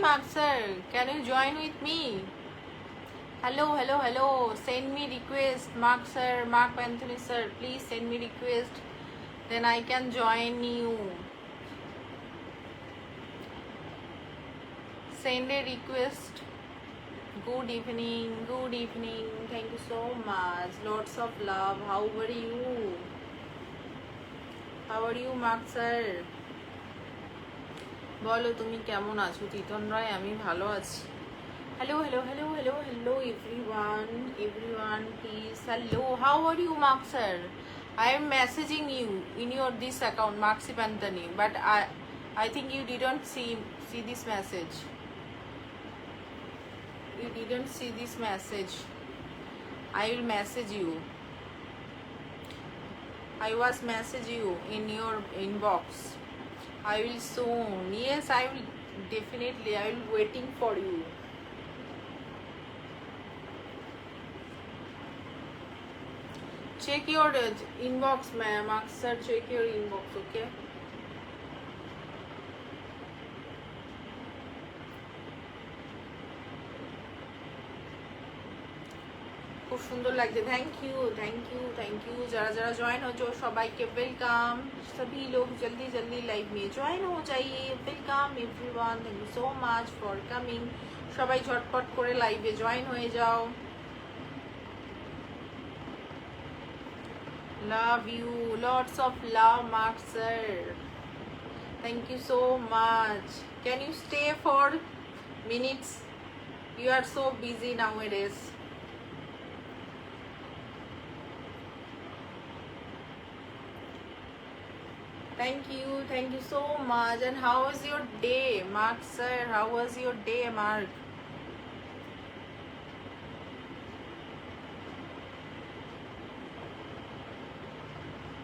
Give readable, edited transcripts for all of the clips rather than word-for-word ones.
Mark sir, can you join with me? Hello, hello, hello. Send me request, Mark sir, Mark Anthony sir. Please send me request. Then I can join you. Send a request. Good evening, good evening. Thank you so much. Lots of love. How are you? How are you, Mark sir? বলো তুমি কেমন আছো? তিতন রায়, আমি ভালো আছি। Hello, hello, hello, hello, hello, everyone, please. Hello, how are you, Mark sir? I am messaging you in your this account, Marksip Anthony, but I think you didn't see this message. You didn't see this message. I will message you. I was message you in your inbox. I will soon. Yes, I will definitely. I will waiting for you. Check your inbox, ma'am. Mark sir, check your inbox, okay? খুব সুন্দর লাগছে। Thank you, thank you, thank you. যারা যারা join হচ্ছে সবাইকে welcome. सभी लोग जल्दी जल्दी लाइव में জয়েন हो जाइए। Welcome everyone. Thank you so much for coming. সবাই ঝটপট করে লাইভে জয়েন হয়ে যাও। Love you, lots of love, Mark sir. Thank you so much. Can you stay for minutes? You are so busy nowadays. Thank you so much. And how was your day, Mark sir? How was your day, Mark?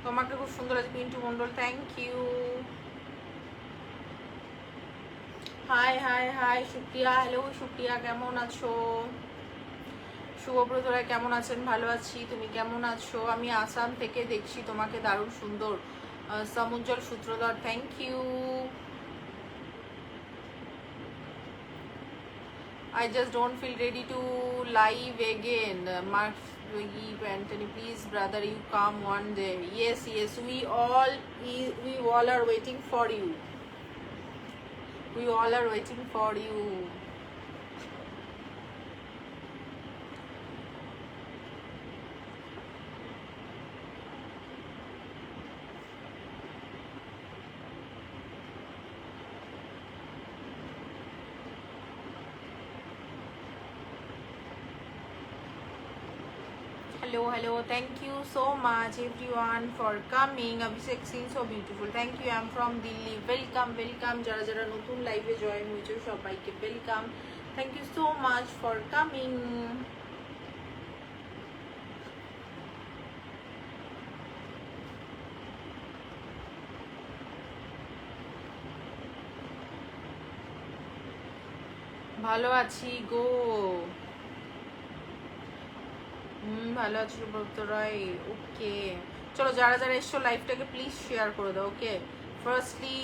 তোমাকে খুব সুন্দর আছে Pintu Mondal. Thank you. Hi hi hi Supriya. Hello Supriya, কেমন আছো? শুভব্রত রায়, কেমন আছেন? ভালো আছি, তুমি কেমন আছো? আমি আসাম থেকে দেখছি তোমাকে, দারুণ সুন্দর। Samujjwal Sutradhar, thank you. I just don't feel ready to live again. Mark Anthony, please brother, you come one day. Yes, yes, we all are waiting for you. We all are waiting for you. Hello, hello. Thank you so much everyone for coming. Abhishek seems so beautiful. Thank you. I'm from Delhi. Welcome, welcome. যারা যারা নতুন লাইভে join হয়েছে সবাইকে welcome. Thank you so much for coming. ভালো আছি গো। ভালো আছি সুব্রত রায়। ওকে, চলো যারা যারা এসছো লাইভটাকে প্লিজ শেয়ার করে দাও। Okay, firstly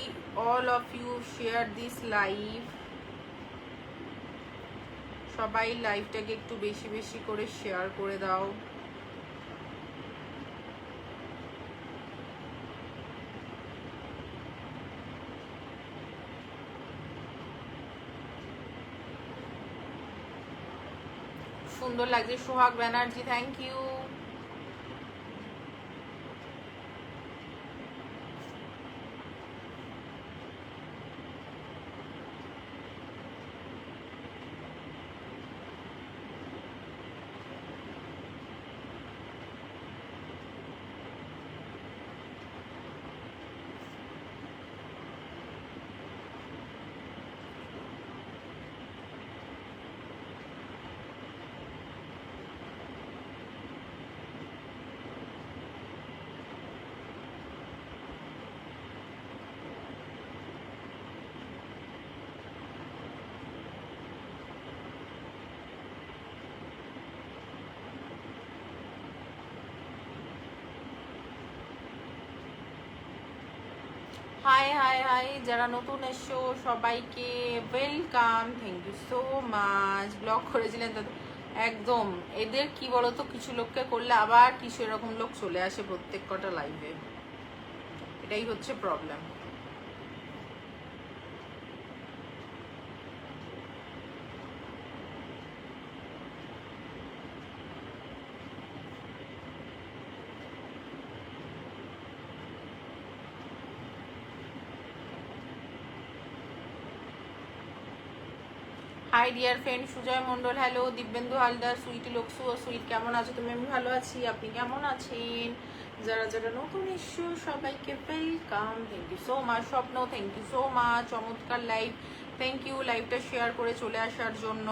all of you share this live. সবাই লাইভটাকে একটু বেশি বেশি করে শেয়ার করে দাও। সুন্দর লাগছে Sohag Banerjee, thank you. Hi hi hi, যারা নতুন এসছো সবাইকে welcome, thank you so much. Blog করেছিলেন তো একদম, এদের কি বলতো, কিছু লোককে করলে আবার কিছু এরকম লোক চলে আসে প্রত্যেক কটা লাইভে, এটাই হচ্ছে problem. Hi dear friend Sujoy Mondal, hello. Dibyendu Haldar, sweety লোকসু ও সুইট, কেমন আছো তুমি? আমি ভালো আছি, আপনি কেমন আছেন? যারা যারা নতুন এসছো সবাইকে welcome, thank you so much. Swapna, thank you so much, চমৎকার লাইভ, থ্যাংক ইউ লাইভটা শেয়ার করে চলে আসার জন্য।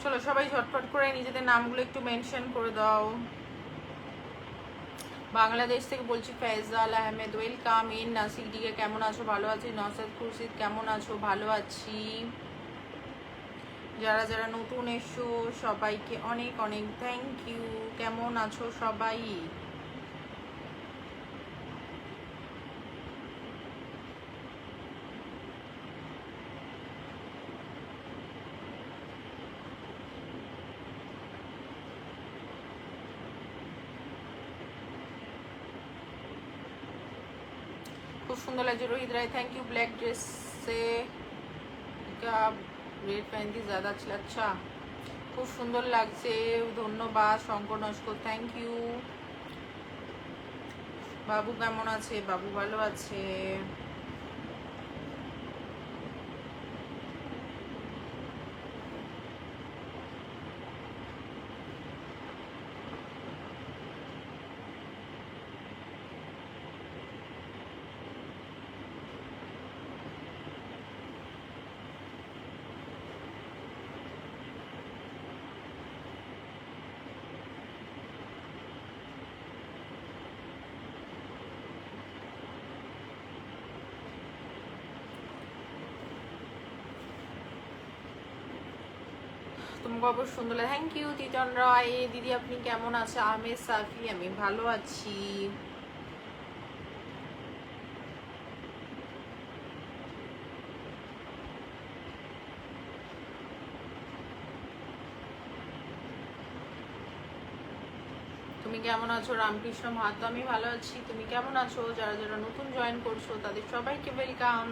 চলো সবাই ঝটপট করে নিজেদের নামগুলো একটু মেনশন করে দাও। বাংলাদেশ থেকে বলছি phrasal Ahmed, welcome in. Nashik দিকে কেমন আছো? ভালো আছি। নসাদ খুরশিদ, কেমন আছো? ভালো আছি। যারা যারা নতুন এসো সবাইকে অনেক অনেক থ্যাংক ইউ। কেমন আছো সবাই? খুব সুন্দর লাগছে Rohit Roy, thank you. Black ড্রেসে রেড প্যান্টি ज़्यादा अच्छा, আচ্ছা খুব সুন্দর লাগছে, ধন্যবাদ। Shankar Naskar, thank you. বাবু কেমন আছে? বাবু ভালো আছে। তোমাকে অবশ্য সুন্দর লাগে, থ্যাংক ইউ। তিতন রায়, দিদি আপনি কেমন আছে? আহমেদ সাফি, আমি ভালো আছি। তুমি কেমন আছো? রামকৃষ্ণ মাহাতো, আমি ভালো আছি। তুমি কেমন আছো? যারা যারা নতুন জয়েন করছো তাদের সবাইকে welcome.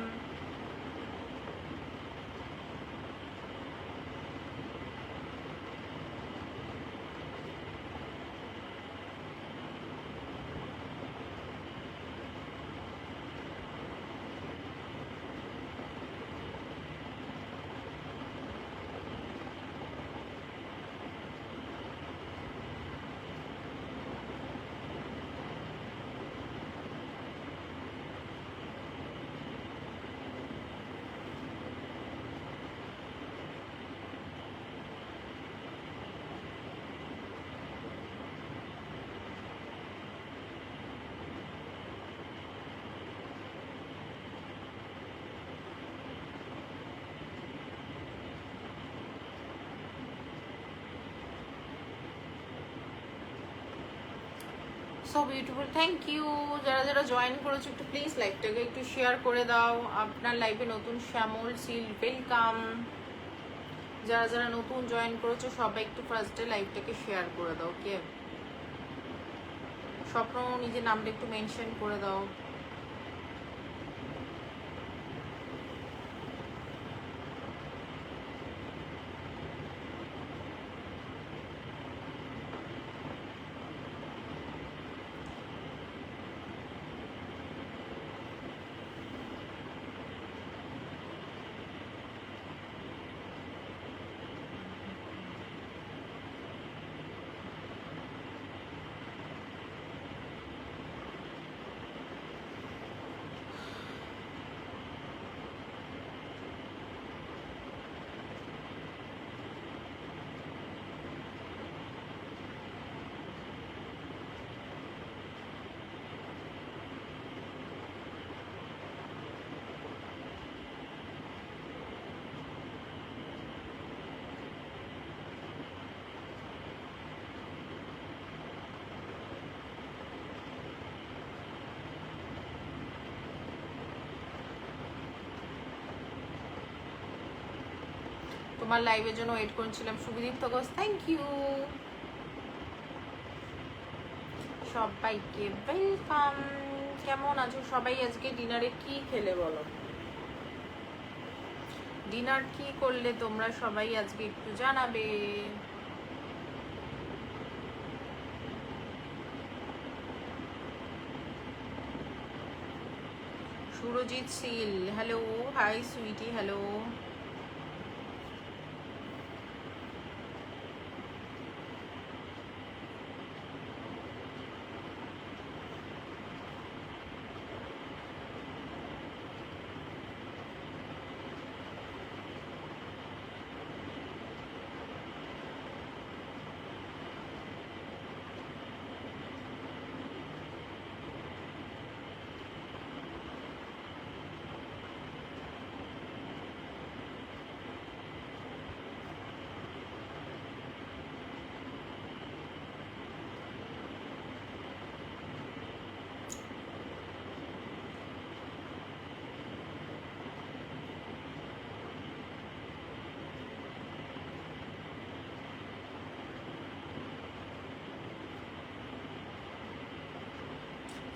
So beautiful, thank you. যারা যারা জয়েন করেছো একটু প্লিজ লাইভটাকে একটু শেয়ার করে দাও। আপনার লাইভে নতুন শ্যামল সিল, ওয়েলকাম। যারা যারা নতুন জয়েন করেছো সবাই একটু ফার্স্টে লাইভটাকে শেয়ার করে দাও। কে স্বপ্ন, নিজের নামটা একটু মেনশন করে দাও। তোমার লাইভের জন্য ওয়েট করছিলাম। Subhadipta Ghosh, thank you. সবাইকে ওয়েলকাম। কেমন আছো সবাই? আজকে ডিনারে কি খেলে বলো? ডিনার কি করলে তোমরা সবাই আজকে একটু জানাবে। Surajit Shil, hello, hi sweety, hello.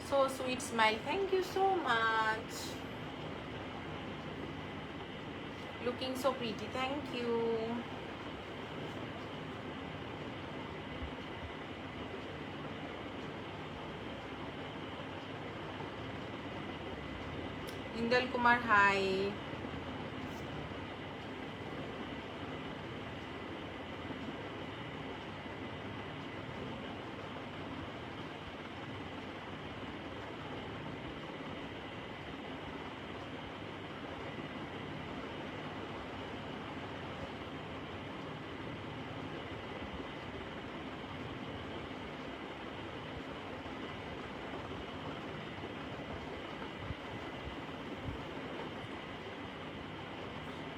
So sweet smile, thank you so much. Looking so pretty, thank you. Indal Kumar, hi.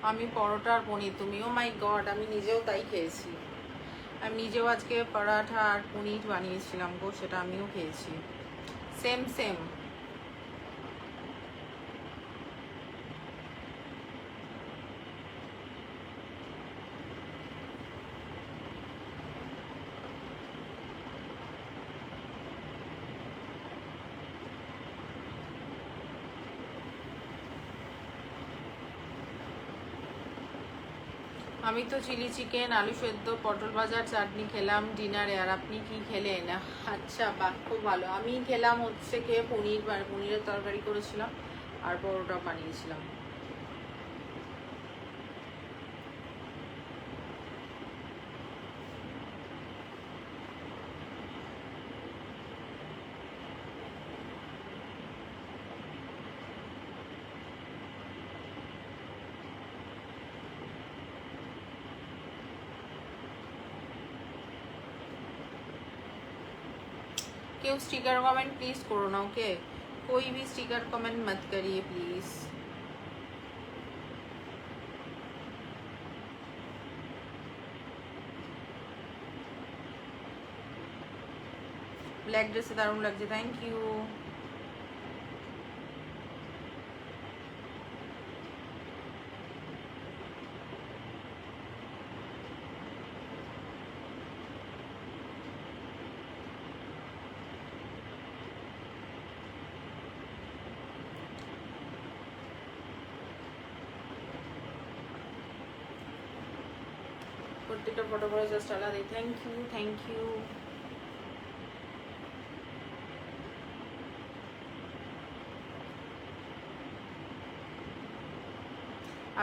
আমি পরোটা আর পনির, তুমি? ও মাই গড, আমি নিজেও তাই খেয়েছি। আমি নিজেও আজকে পরাঠা আর পনির বানিয়েছিলাম গো, সেটা আমিও খেয়েছি। Same same. আমি তো চিলি চিকেন, আলু সেদ্ধ, পটল ভাজা, চাটনি খেলাম ডিনারে। আর আপনি কি খেলেন? আচ্ছা, বাহ, খুব ভালো। আমি খেলাম হচ্ছে পনিরের তরকারি করেছিলাম আর পরোটা বানিয়েছিলাম। केउ स्टिकर कमेंट प्लीज करो ना, ओके? कोई भी स्टिकर कमेंट मत करिए प्लीज। ब्लैक ड्रेस से दारुण लगছে, थैंक यू। প্রত্যেকটা ফটো করে জাস্ট আলাদা, থ্যাংক ইউ, থ্যাংক ইউ।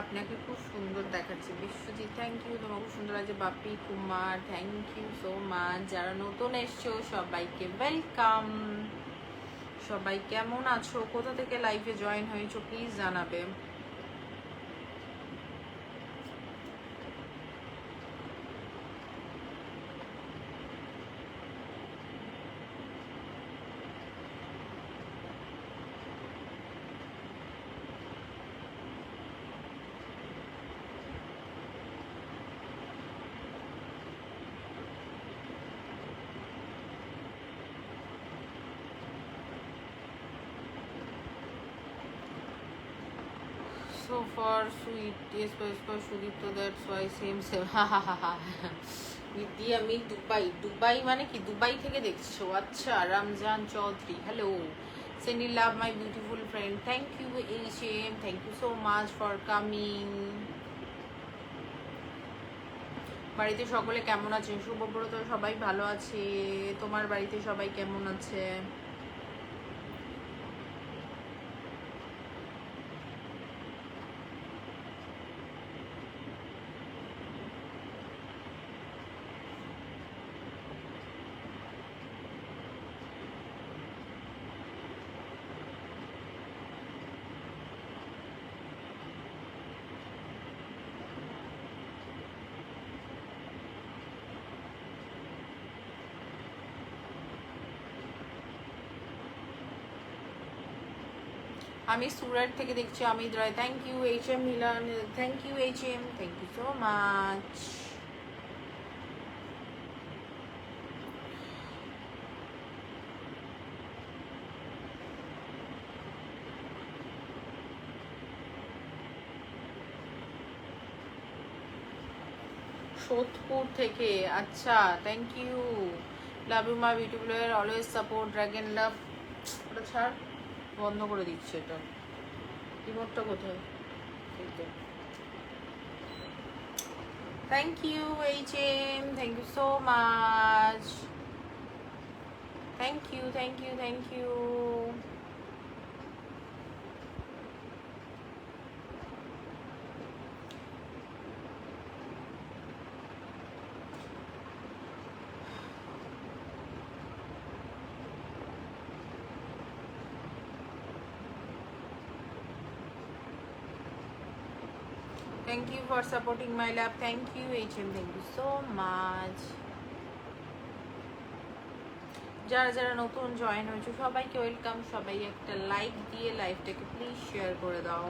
আপনাকে খুব সুন্দর দেখাচ্ছে বিশ্বজিৎ, থ্যাংক ইউ। তোমাকে খুব সুন্দর লাগছে Bapi Kumar, thank you so much. যারা নতুন এসছো সবাইকে ওয়েলকাম। সবাই কেমন আছো? কোথা থেকে লাইভে জয়েন হয়েছো প্লিজ জানাবে। so for sweet, yes, for Sudipto, that's why same. দিদি আমি দুবাই মানে কি দুবাই থেকে দেখছো? আচ্ছা, Ramzan Chowdhury, hello. Sending love my beautiful friend, thank you HM, thank you so much for coming. বাড়িতে সকলে কেমন আছে? শুভব্রত সবাই ভালো আছে, তোমার বাড়িতে সবাই কেমন আছে? আমি সুরাট থেকে দেখছি, Amit Roy, thank you HM Milan, thank you HM, thank you so much. Sodepur থেকে, আচ্ছা, thank you, love you my beautiful, always support, dragon love. ওটা ছাড়, বন্ধ করে দিচ্ছে এটা, রিমোটটা কোথায়? Thank you HM, thank you so much, thank you, thank you, thank you. Thank you for supporting my lab. Thank you HM, thank you so much. যারা যারা নতুন জয়েন হয়েছে সবাইকে ওয়েলকাম, সবাই একটা লাইক দিয়ে লাইভটাকে প্লিজ শেয়ার করে দাও।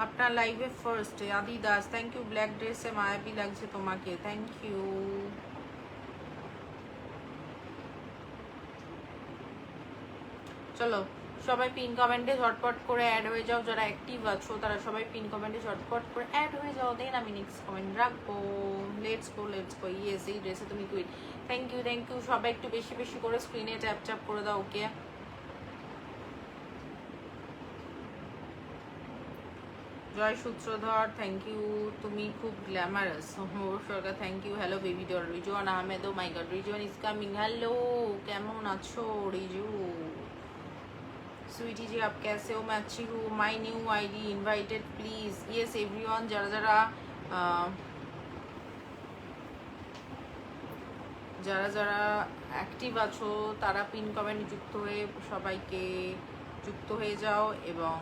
আপনার লাইভে ফার্স্ট আদি দাস, থ্যাংক ইউ, ব্ল্যাক ড্রেসে মায়াবী লাগছে তোমাকে, থ্যাংক ইউ। চলো সবাই পিন কমেন্টে ঝটপট করে অ্যাড হয়ে যাও, যারা অ্যাক্টিভ আছো তারা সবাই পিন কমেন্টে ঝটপট করে অ্যাড হয়ে যাও, দেন আমি নেক্সট কমেন্ট রাখবো। লেটস গো ইয়েস, এই ড্রেসে তুমি quite, thank you, thank you. সবাই একটু বেশি বেশি করে স্ক্রিনে ট্যাপ ট্যাপ করে দাও, ওকে? জয় সূত্রধর, থ্যাংক ইউ, তুমি খুব glamorous. Sarkar, thank you. Hello baby doll, Rizwan Ahmed, oh my god, Rizwan is coming. Hello, কেমন আছো রিজু? स्वीटी जी आप कैसे हो? मैं अच्छी हूँ। My new ID invited please. Yes everyone, যারা যারা যারা যারা অ্যাক্টিভ আছো তারা পিন কমেন্ট যুক্ত হয়ে সবাইকে যুক্ত হয়ে যাও এবং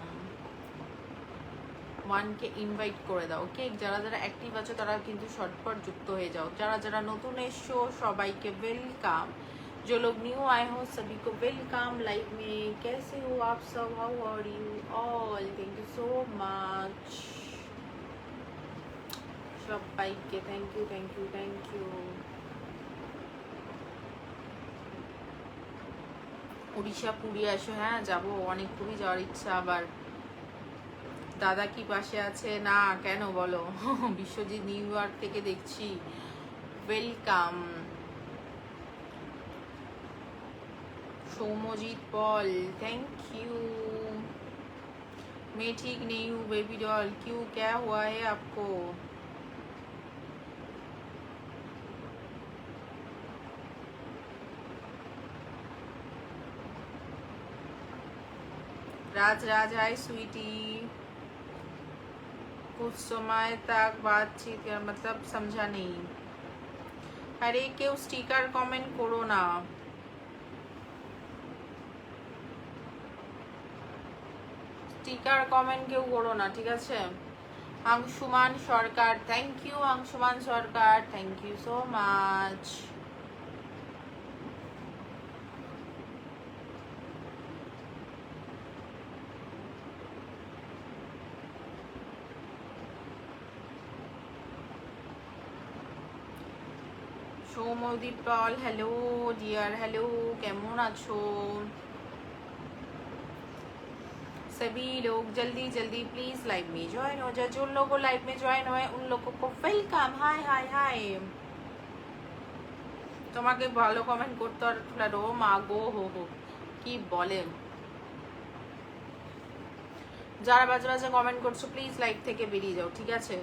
ওয়ানকে ইনভাইট করে দাও, ওকে? যারা যারা অ্যাক্টিভ আছো তারা কিন্তু শর্টপট যুক্ত হয়ে যাও। যারা যারা নতুন এসছো সবাইকে ওয়েলকাম। जो लोग न्यू आए हो सभी को वेलकम लाइव में। कैसे हो आप सब? How are you all? Thank you so much সবাইকে, thank you, thank you, thank you. Orissa Puri আসো, হ্যাঁ যাবো, অনেক খুবই যাওয়ার ইচ্ছা। আবার দাদা কি পাশে আছে? না কেন বলো? বিশ্বজিৎ নিউ ইয়র্ক থেকে দেখছি, welcome. Somojit Paul, thank you. मैं ठीक नहीं हूँ बेबी डॉल, क्यों, क्या हुआ है आपको? राज राज, हाय स्वीटी। कुछ समय तक बातचीत कर, मतलब समझा नहीं। अरे क्यों स्टिकर कमेंट करो ना, স্টিকার কমেন্ট কেউ করো না, ঠিক আছে? Anshuman Sarkar, thank you Anshuman Sarkar, thank you so much. Soumodip Pal, hello dear, hello, কেমন আছো? सभी लोग जल्दी जल्दी प्लीज लाइव में ज्वाइन हो जाए। जो लोग लाइव में ज्वाइन हुए उन लोगों को वेलकम। हाय हाय हाय। তোমাকে ভালো কমেন্ট করতে আর ও মা গো হো হো কি বলেন, যারা বাজে বাজে কমেন্ট করছো প্লিজ লাইভ থেকে বেরিয়ে যাও, ঠিক আছে?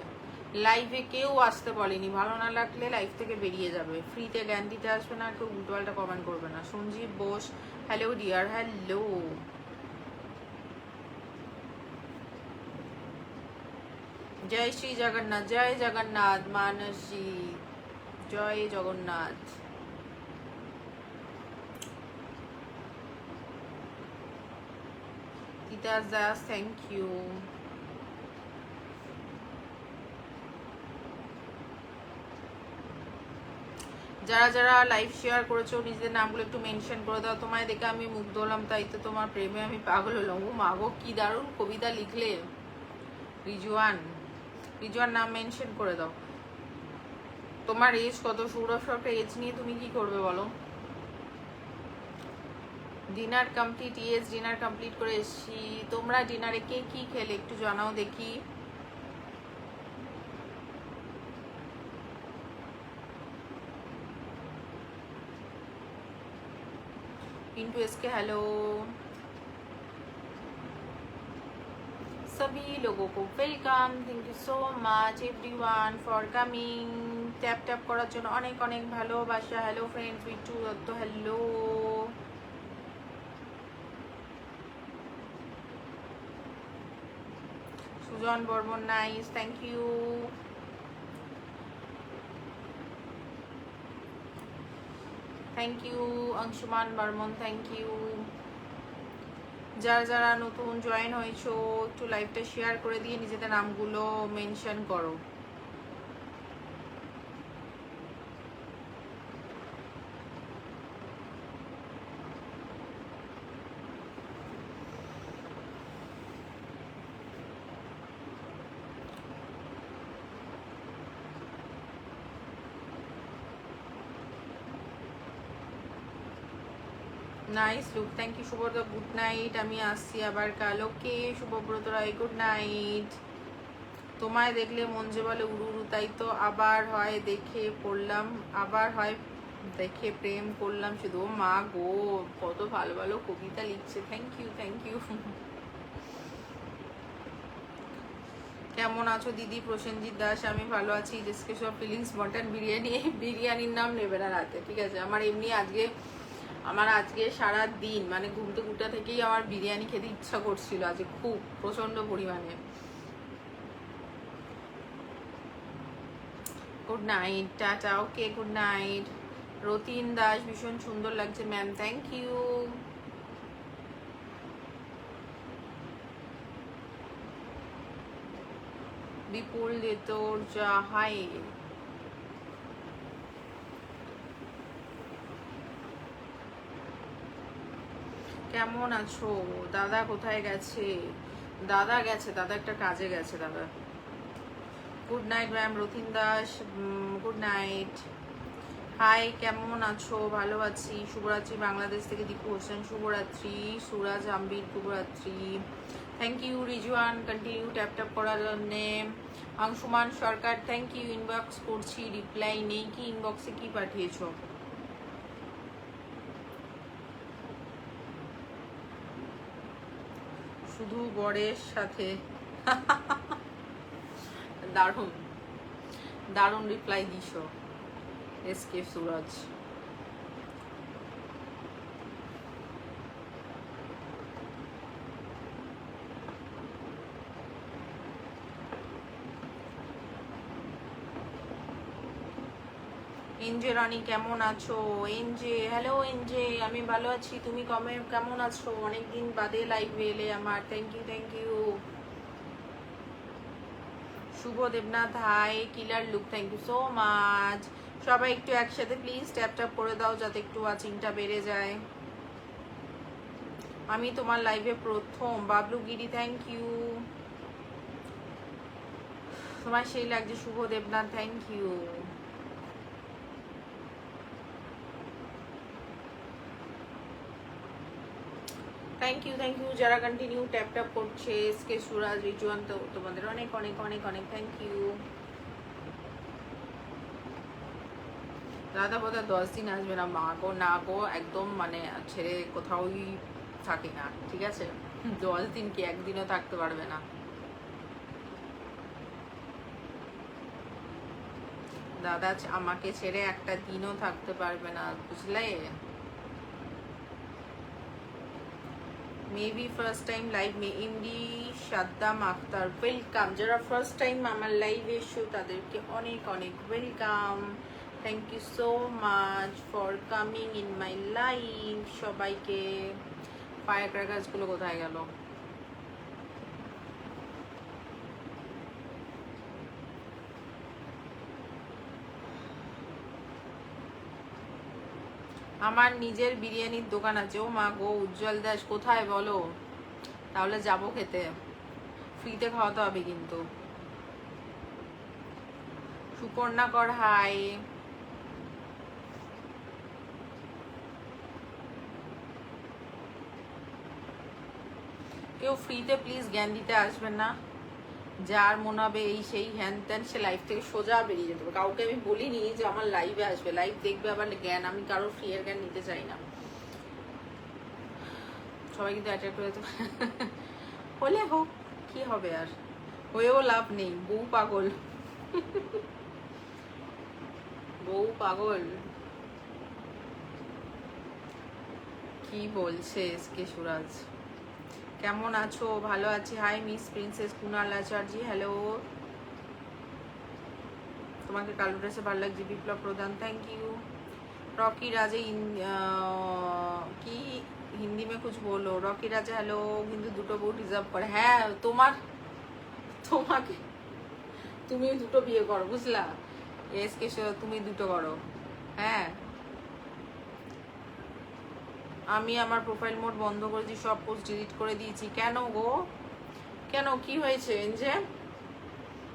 লাইভে কেউ আসতে বলেনি, ভালো না লাগলে লাইভ থেকে বেরিয়ে যাবে। ফ্রিতে জ্ঞান দিতে আসবে না, কেউ উল্টোপাল্টা কমেন্ট করবে না। Sanjib Bose, hello dear, hello. জয় শ্রী জগন্নাথ, জয় জগন্নাথ মানসী, জয় জগন্নাথ। Titas Das, thank you. যারা যারা লাইভ শেয়ার করেছো নিজেদের নামগুলো একটু মেনশন করে দাও। তোমায় দেখে আমি মুগ্ধ হলাম, তাই তো তোমার প্রেমে আমি পাগল হলাম। ও মাগো কি দারুণ কবিতা লিখলে। রিজওয়ান, রিজওয়ান নাম মেনশন করে দাও। তোমার এজ কত? সৌরভ সরকার এজ নিয়ে তুমি কি করবে বলো? Dinner complete, yes dinner complete করে এসেছি। তোমরা ডিনারে কে কি খেলে একটু জানাও দেখি। Pintu SK hello. सभी लोगों को welcome, thank you so much everyone for coming. Tap tap করার জন্য অনেক অনেক ভালোবাসা। Hello friends, Bittu Dutta hello. Sujan Barman nice, thank you. Thank you Anshuman Barman, thank you. যারা যারা নতুন জয়েন হয়েছো একটু লাইভটা শেয়ার করে দিয়ে নিজেদের নামগুলো মেনশন করো। Nice look, thank you Subhabrata, good night. আমি আসছি আবার কাল। Okay Subhabrata Roy, good night. তোমায় দেখলে মন যে বলে উড়ু উড়ু, তাই তো আবার হয় দেখে পড়লাম, আবার হয় দেখে প্রেম করলাম শুধু। ও মা গো, কত ভালো ভালো কবিতা লিখছে। Thank you, thank you. কেমন আছো দিদি? প্রসেনজিৎ দাস, আমি ভালো আছি। জেসকে সব ফিলিংস মটন বিরিয়ানি, বিরিয়ানির নাম নেবে না রাতে, ঠিক আছে? আমার এমনি আজকে সারা দিন মানে ঘুমতে ঘুরতে থেকেই আমার বিরিয়ানি খেতে ইচ্ছা করছিল আজকে খুব প্রচন্ড পরিমাণে। Good night, tata, okay good night. Ratin Das, ভীষণ সুন্দর লাগছে ma'am, thank you. Bipul Dey তোর যা, হাই। কেমন আছো? দাদা কোথায় গেছে? দাদা গেছে, দাদা একটা কাজে গেছে দাদা। Good night ma'am Ratin Das, good night. High, কেমন আছো? ভালো আছি, শুভরাত্রি। বাংলাদেশ থেকে দীপু হোসেন, শুভরাত্রি। সুরাজ আম্বির, শুভরাত্রি। Thank you Rizwan, continue tap tap করার জন্যে। Anshuman Sarkar, thank you. Inbox করছি, রিপ্লাই নেই। কি ইনবক্সে কি পাঠিয়েছো? শুধু বরের সাথে। দারুণ দারুণ রিপ্লাই দিছো এসকে সুরজ। এনজে রানী, কেমন আছো? এনজে, হ্যালো এনজে, আমি ভালো আছি। তুমি কেমন আছো? অনেকদিন বাদে লাইভে এলে আমার, thank you, thank you. Shubho Debnath, hi. Killer look, thank you so much. সবাই একটু একসাথে প্লিজ ট্যাপ ট্যাপ করে দাও যাতে একটু ওয়াচিংটা বেড়ে যায়। আমি তোমার লাইভে প্রথম। Bablu Giri, thank you. তোমার সেই লাগছে Shubho Debnath, thank you. Thank you যারা কন্টিনিউ ট্যাপ ট্যাপ করছে, এসকে সুরাজ রিজওয়ান, তো তোমাদের অনেক অনেক অনেক অনেক থ্যাংক ইউ। দাদা বোধহয় 10 দিন আসবে না, মা গো না গো, একদম মানে ছেড়ে কোথাওই থাকে না, ঠিক আছে? 10 দিন কি একদিনও থাকতে পারবে না। দাদা আমাকে ছেড়ে একটা দিনও থাকতে পারবে না, বুঝলে? Maybe first time live MD Saddam Akhtar, welcome. যারা ফার্স্ট টাইম আমার লাইভে এসো তাদেরকে অনেক অনেক welcome. Thank you so much for coming in my live. সবাইকে। ফায়ার ক্র্যাকার্সগুলো কোথায় গেল? আমার নিজের বিরিয়ানির দোকান আছে। ও মা গো, উজ্জ্বল দাস কোথায় বলো, তাহলে যাবো খেতে। ফ্রিতে খাওয়াতে হবে কিন্তু। সুপর্ণা কর হাই। কেউ ফ্রিতে প্লিজ জ্ঞান দিতে আসবেন না। যার মনে হবে এই সেই হ্যান ত্যান, সে লাইভ থেকে সোজা বেরিয়ে যেতে হবে। কাউকে আমি বলিনি যে আমার লাইভে আসবে, লাইভ দেখবে আবার জ্ঞান। আমি কারোর ফ্রি এর জ্ঞান নিতে চাই না। সবাই কিন্তু অ্যাট্রাক্ট হয়ে যেতে হলে হোক, কি হবে আর, হয়েও লাভ নেই। বউ পাগল, বউ পাগল। কি বলছে এসকে সুরাজ? কেমন আছো? ভালো আছি। হাই মিস প্রিন্সেস কুনাল আচার্য, হ্যালো। তোমাকে কালো ড্রেসে ভালো লাগছে। বিপ্লব প্রধান, থ্যাংক ইউ। রকি রাজে কি হিন্দি মে কুছ বলো। রকি রাজা হ্যালো, কিন্তু দুটো বউ ডিজার্ভ করে। হ্যাঁ, তোমাকে তুমি দুটো বিয়ে করো, বুঝলা? এসকে তুমি দুটো করো। হ্যাঁ, আমি আমার প্রোফাইল মোড বন্ধ করেছি, সব পোস্ট ডিলিট করে দিয়েছি। কেন গো, কেন, কি হয়েছে? যে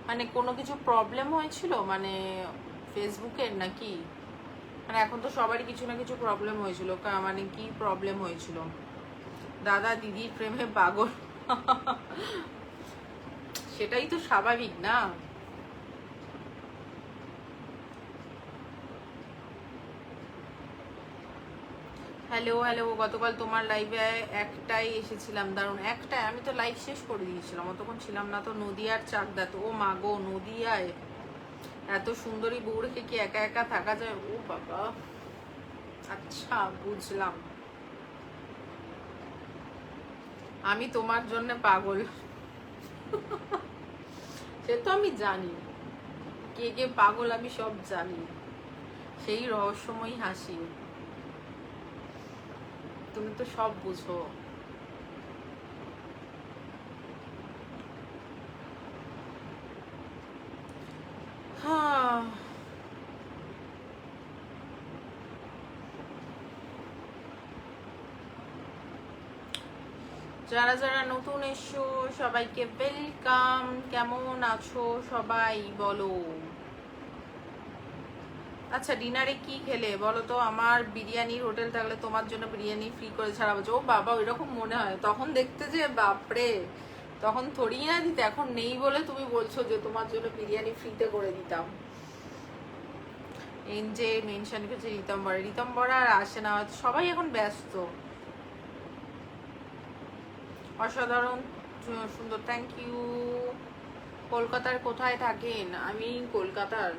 মানে কোনো কিছু প্রবলেম হয়েছিল মানে ফেসবুকের নাকি? মানে এখন তো সবারই কিছু না কিছু প্রবলেম হয়েছিল, মানে কি প্রবলেম হয়েছিল? দাদা দিদির প্রেমে পাগল। সেটাই তো স্বাভাবিক না? হ্যালো হ্যালো, গতকাল তোমার লাইভে একটাই এসেছিলাম, দারুণ। একটাই? আমি তো লাইভ শেষ করে দিয়েছিলাম, অতক্ষণ ছিলাম না তো। নদিয়ার চাকদা তো। ও মা গো, নদিয়ায় এত সুন্দরী বউ রেখে কি একা একা থাকা যায়? ও বাবা, আচ্ছা বুঝলাম। আমি তোমার জন্য পাগল, সে তো আমি জানি। কে কে পাগল আমি সব জানি, সেই রহস্যময়ী হাসি। তুমি তো সব বুঝো। হ্যাঁ, যারা যারা নতুন এসো সবাইকে ওয়েলকাম। কেমন আছো সবাই বলো? আচ্ছা, ডিনারে কি খেলে বলো তো? আমার বিরিয়ানির হোটেল থাকলে তোমার জন্য বিরিয়ানি ফ্রি করে ছাড়া বলছো। ও বাবা, ওইরকম মনে হয় তখন দেখতে যে বাপরে, তখন থরি না দিতে। এখন নেই বলে তুমি বলছো যে তোমার জন্য বিরিয়ানি ফ্রিতে করে দিতাম। যে মেনশন করছে রিতম্বরা আর আসে না, সবাই এখন ব্যস্ত। অসাধারণ সুন্দর, থ্যাংক ইউ। কলকাতার কোথায় থাকেন? আমি কলকাতার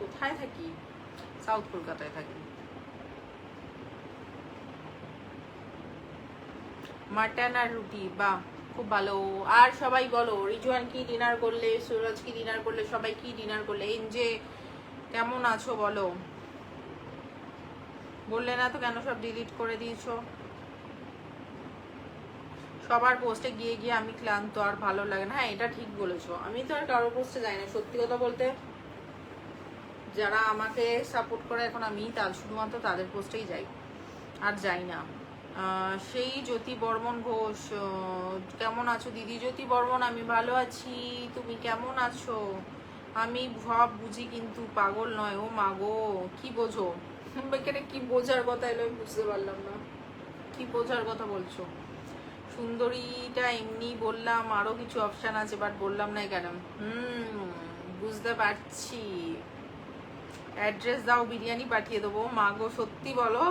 কোথায় থাকি? সাউথ কলকাতায় থাকি। মাটন আর রুটি, বাহ খুব ভালো। আর সবাই বলো, রিজওয়ান কি ডিনার করলে, সুরজ কি ডিনার করলে, সবাই কি ডিনার করলে? এনজে কেমন আছো বলো? বললে না তো, কেন সব ডিলিট করে দিয়েছো? সবার পোস্টে গিয়ে গিয়ে আমি ক্লান্ত, আর ভালো লাগে না। হ্যাঁ, এটা ঠিক বলেছো। আমি তো আর কারোর পোস্টে যাই না, সত্যি কথা বলতে। যারা আমাকে সাপোর্ট করে এখন, আমি শুধুমাত্র তাদের পোস্টেই যাই, আর যাই না। সেই জ্যোতি বর্মন ঘোষ, কেমন আছো দিদি? জ্যোতি বর্মন, আমি ভালো আছি, তুমি কেমন আছো? আমি সব বুঝি কিন্তু পাগল নয়। ও মা গো, কি বোঝো? এখানে কি বোঝার কথা এলো, আমি বুঝতে পারলাম না। কি বোঝার কথা বলছো? সুন্দরীটা এমনি বললাম, আরো কিছু অপশন আছে বাট বললাম না কেন। বুঝতে পারছি। অ্যাড্রেস দাও, বিরিয়ানি পাঠিয়ে দেবো। মা গো সত্যি বলো,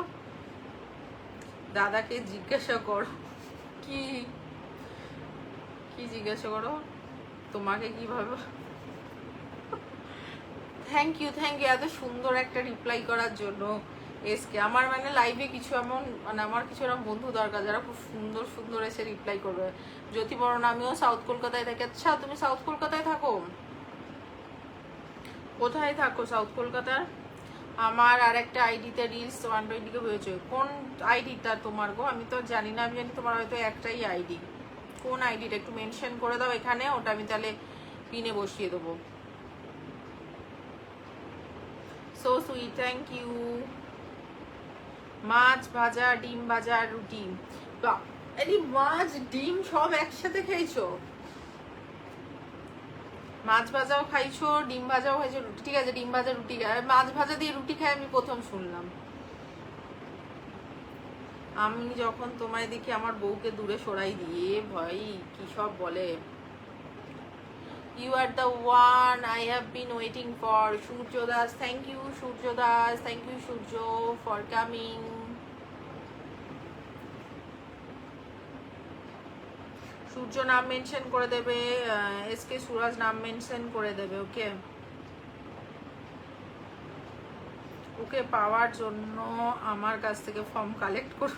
দাদাকে জিজ্ঞাসা করো। কি কি জিজ্ঞাসা করো, তোমাকে কিভাবে। থ্যাংক ইউ এত সুন্দর একটা রিপ্লাই করার জন্য। এসকে আমার মানে লাইভে কিছু এমন মানে আমার কিছু এরকম বন্ধু দরকার যারা খুব সুন্দর সুন্দর এসে রিপ্লাই করবে। জ্যোতি বড় না, আমিও সাউথ কলকাতায় থাকি। আচ্ছা তুমি সাউথ কলকাতায় থাকো? কোথায় থাকো সাউথ কলকাতার? আমার আর একটা আইডিতে রিলস 120 হয়েছে। কোন আইডিটা তোমার গো? আমি তো জানি না। আমি জানি তোমার হয়তো একটাই আইডি। কোন আইডিটা একটু মেনশন করে দাও এখানে, ওটা আমি তাহলে পিনে বসিয়ে দেবো। So sweet, thank you. মাছ ভাজা, ডিম ভাজা, রুটি। এই মাছ ডিম সব একসাথে খেয়েছো? মাছ ভাজাও খাইছো, ডিম ভাজাও খাইছো, রুটি। ঠিক আছে, ডিম ভাজা রুটি খাই, মাছ ভাজা দিয়ে রুটি খাই আমি প্রথম শুনলাম। আমি যখন তোমায় দেখি আমার বউকে দূরে সরাই দিয়ে, ভাই কি সব বলে। You are the one I have been waiting for. Surjo Das, thank you Surjo Das, thank you Surjo for coming. সূর্য নাম মেনশন করে দেবে, এসকে সুরাজ নাম মেনশন করে দেবে। ওকে, ওকে পাওয়ার জন্য আমার কাছ থেকে ফর্ম কালেক্ট করো।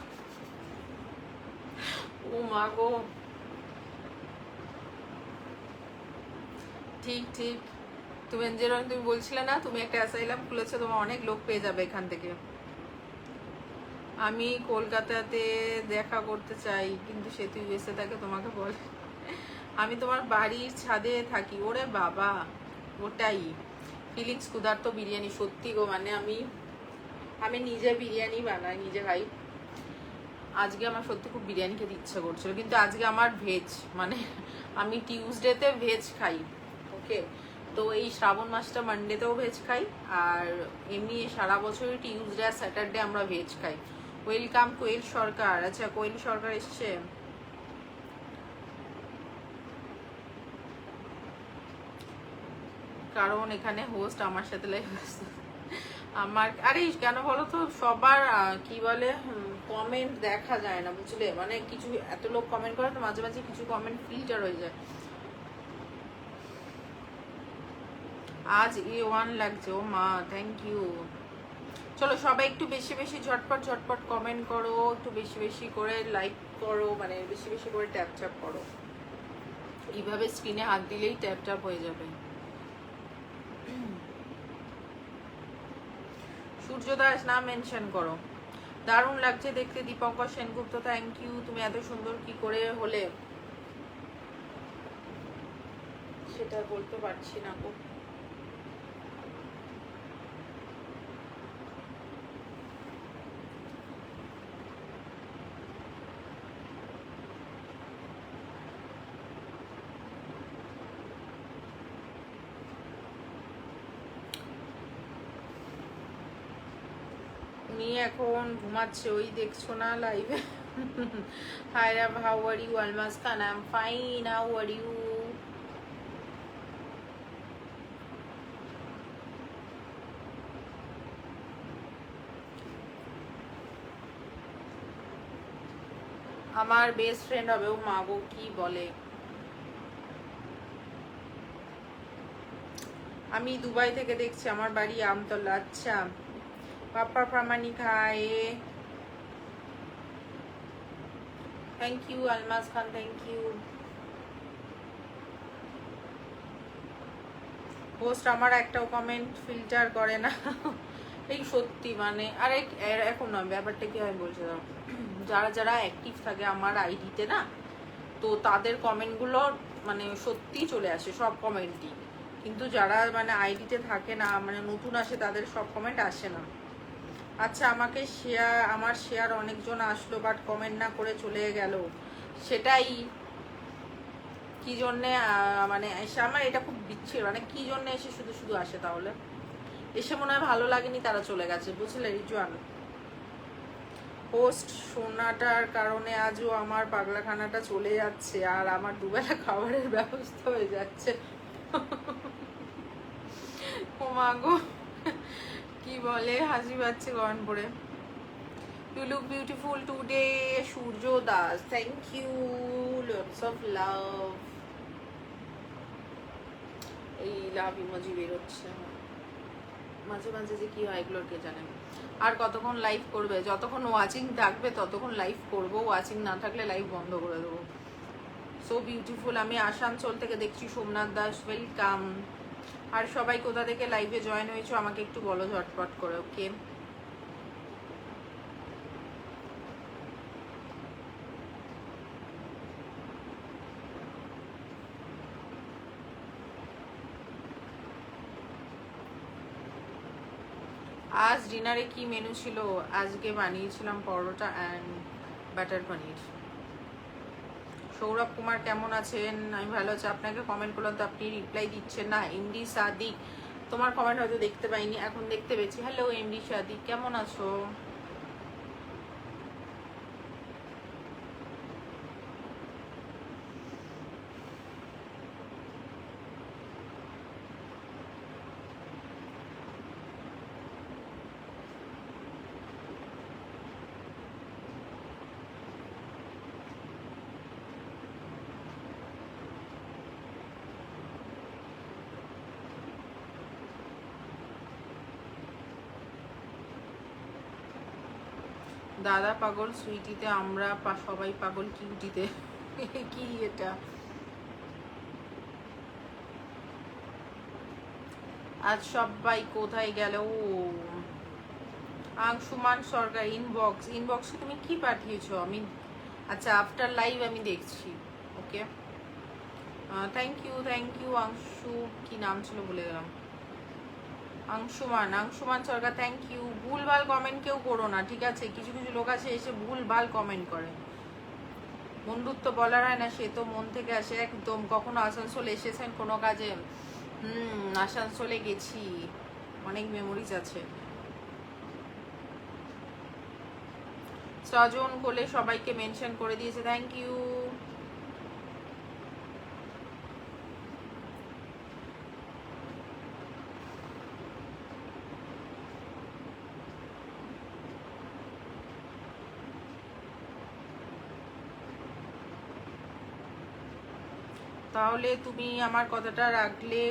ও মা গো, ঠিক ঠিক। তুমি যেরকম তুমি বলছিলে না, তুমি একটা অ্যাসাইলাম খুলেছো, তোমার অনেক লোক পেয়ে যাবে এখান থেকে। আমি কলকাতাতে দেখা করতে চাই, কিন্তু সে তুই বেঁচে থাকে তোমাকে বল। আমি তোমার বাড়ির ছাদে থাকি। ওরে বাবা, ওটাই ফিলিংস। ক্ষুধার্ত বিরিয়ানি, সত্যি গো, মানে আমি নিজে বিরিয়ানি বানাই, নিজে খাই। আজকে আমার সত্যি খুব বিরিয়ানি খেতে ইচ্ছা করছিল, কিন্তু আজকে আমার ভেজ, মানে আমি টিউসডেতে ভেজ খাই। ওকে, তো এই শ্রাবণ মাসটা মানডেতেও ভেজ খাই, আর এমনি সারা বছরই টিউসডে আর স্যাটারডে আমরা ভেজ খাই। ওয়েলকাম কোয়েল সরকার। আচ্ছা কোয়েল সরকার এসছে। কারণ এখানে হোস্ট আমার সাথে লাইভ আমার, আরে কেন বলো তো, সবার কি বলে কমেন্ট দেখা যায় না, বুঝলে, মানে কিছু এত লোক কমেন্ট করে তো মাঝে মাঝে কিছু কমেন্ট ফিল্টার হয়ে যায়। আজ A1 লাগছে। ও মা, থ্যাংক ইউ। চলো সবাই একটু বেশি বেশি ঝটপট ঝটপট কমেন্ট করো, একটু বেশি বেশি করে লাইক করো, মানে বেশি বেশি করে ট্যাপ ট্যাপ করো। এইভাবে স্ক্রিনে হাত দিলেই ট্যাপ ট্যাপ হয়ে যাবে। সূর্য দাস নাম মেনশন করো। দারুণ লাগছে দেখতে। Dipankar Sengupta, thank you. তুমি এত সুন্দর কি করে হলে সেটা বলতে পারছি না গো। উনি এখন ঘুমাচ্ছে, ওই দেখছো না লাইভে। Hi Ram, how are you? Almas Khan, I am fine, how are you? আমার বেস্ট ফ্রেন্ড হবে। ও মা গো, কি বলে। আমি দুবাই থেকে দেখছি, আমার বাড়ি আমতলা। আচ্ছা, Papa Pramanik, hi. Thank you Almas Khan, thank you. Post আমার একটাও কমেন্ট ফিল্টার করে না। এই সত্যি, মানে আরে এখন না, ব্যাপারটা কি হয় বলছে, যারা যারা অ্যাক্টিভ থাকে আমার আইডিতে না, তো তাদের কমেন্টগুলো মানে সত্যি চলে আসে, সব কমেন্টই। কিন্তু যারা মানে আইডিতে থাকে না, মানে নতুন আসে, তাদের সব কমেন্ট আসে না। আচ্ছা, আমাকে আমার শেয়ার অনেকজন আসলো, বাট কমেন্ট না করে চলে গেল। সেটাই কি জন্যে মানে এসে আমার এটা খুব বিচ্ছিন্ন, মানে কি জন্যে এসে শুধু শুধু আসে, তাহলে এসে মনে হয় ভালো লাগেনি, তারা চলে গেছে, বুঝলে রিজওয়ান। হোস্ট সোনাটার কারণে আজও আমার পাগলাখানাটা চলে যাচ্ছে, আর আমার দুবেলা খাবারের ব্যবস্থা হয়ে যাচ্ছে। ও মা গো, কি বলে, হাসি পাচ্ছে গরম পড়ে। You look beautiful today, Surjo Das. Thank you. Lots of love. এই লাভ ইমোজি বেরোচ্ছে মাঝে মাঝে, যে কি হয় এগুলোর কে জানে। আর কতক্ষণ লাইভ করবে? যতক্ষণ ওয়াচিং থাকবে ততক্ষণ লাইভ করব, ওয়াচিং না থাকলে লাইভ বন্ধ করে দেবো। So beautiful. আমি আসানসোল থেকে দেখছি, সোমনাথ দাস ওয়েলকাম। আর সবাই কোথা থেকে লাইভে জয়েন হয়েছো আমাকে একটু বলো ঝটপট করে, ওকে? আজ ডিনারে কি মেনু ছিল? আজকে বানিয়েছিলাম পরোটা অ্যান্ড বাটার পনির। সৌরভ কুমার কেমন আছেন? আমি ভালো আছি। আপনাকে কমেন্ট করলাম তো আপনি রিপ্লাই দিচ্ছেন না। এমডি সাদিক, তোমার কমেন্ট হয়তো দেখতে পাইনি, এখন দেখতে পেয়েছি। হ্যালো এমডি সাদিক, কেমন আছো? দাদা পাগল সুইটিতে, আমরা সবাই পাগল কিউটিতে। কি এটা? আজ সবাই কোথায় গেল? আংশুমান সরকার, ইনবক্সে তুমি কি পাঠিয়েছো? আমি আচ্ছা আফটার লাইভ আমি দেখছি, ওকে। থ্যাংক ইউ আংশু, কি নাম ছিল ভুলে গেলাম। Anshuman Sarkar, thank you. ভুলভাল কমেন্ট কেউ করো না, ঠিক আছে? কিছু কিছু লোক আছে এসে ভুলভাল কমেন্ট করে। বন্ধুত্ব বলার হয় না, সে তো মন থেকে আসে একদম। কখনো আসানসোল এসেছেন কোনো কাজে? আসানসোলে গেছি, অনেক মেমোরিজ আছে। সজন কোলে সবাইকে মেনশন করে দিয়েছে, থ্যাংক ইউ। তাহলে তুমি আমার কথাটা রাখলে,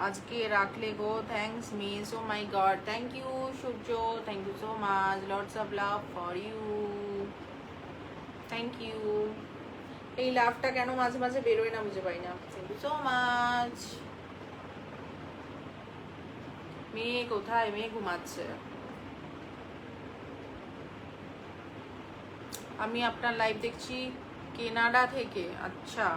আজকে রাখলে গো। Thanks miss, oh my god, thank you Surya, thank you so much, lots of love for you, thank you. এই লাভটা কেন মাঝে মাঝে বেরোয় না বুঝে পাই না। Thank you so much. মেয়ে কোথায়? মেয়ে ঘুমাচ্ছে। আমি আপনার লাইভ দেখছি কানাডা থেকে। আচ্ছা,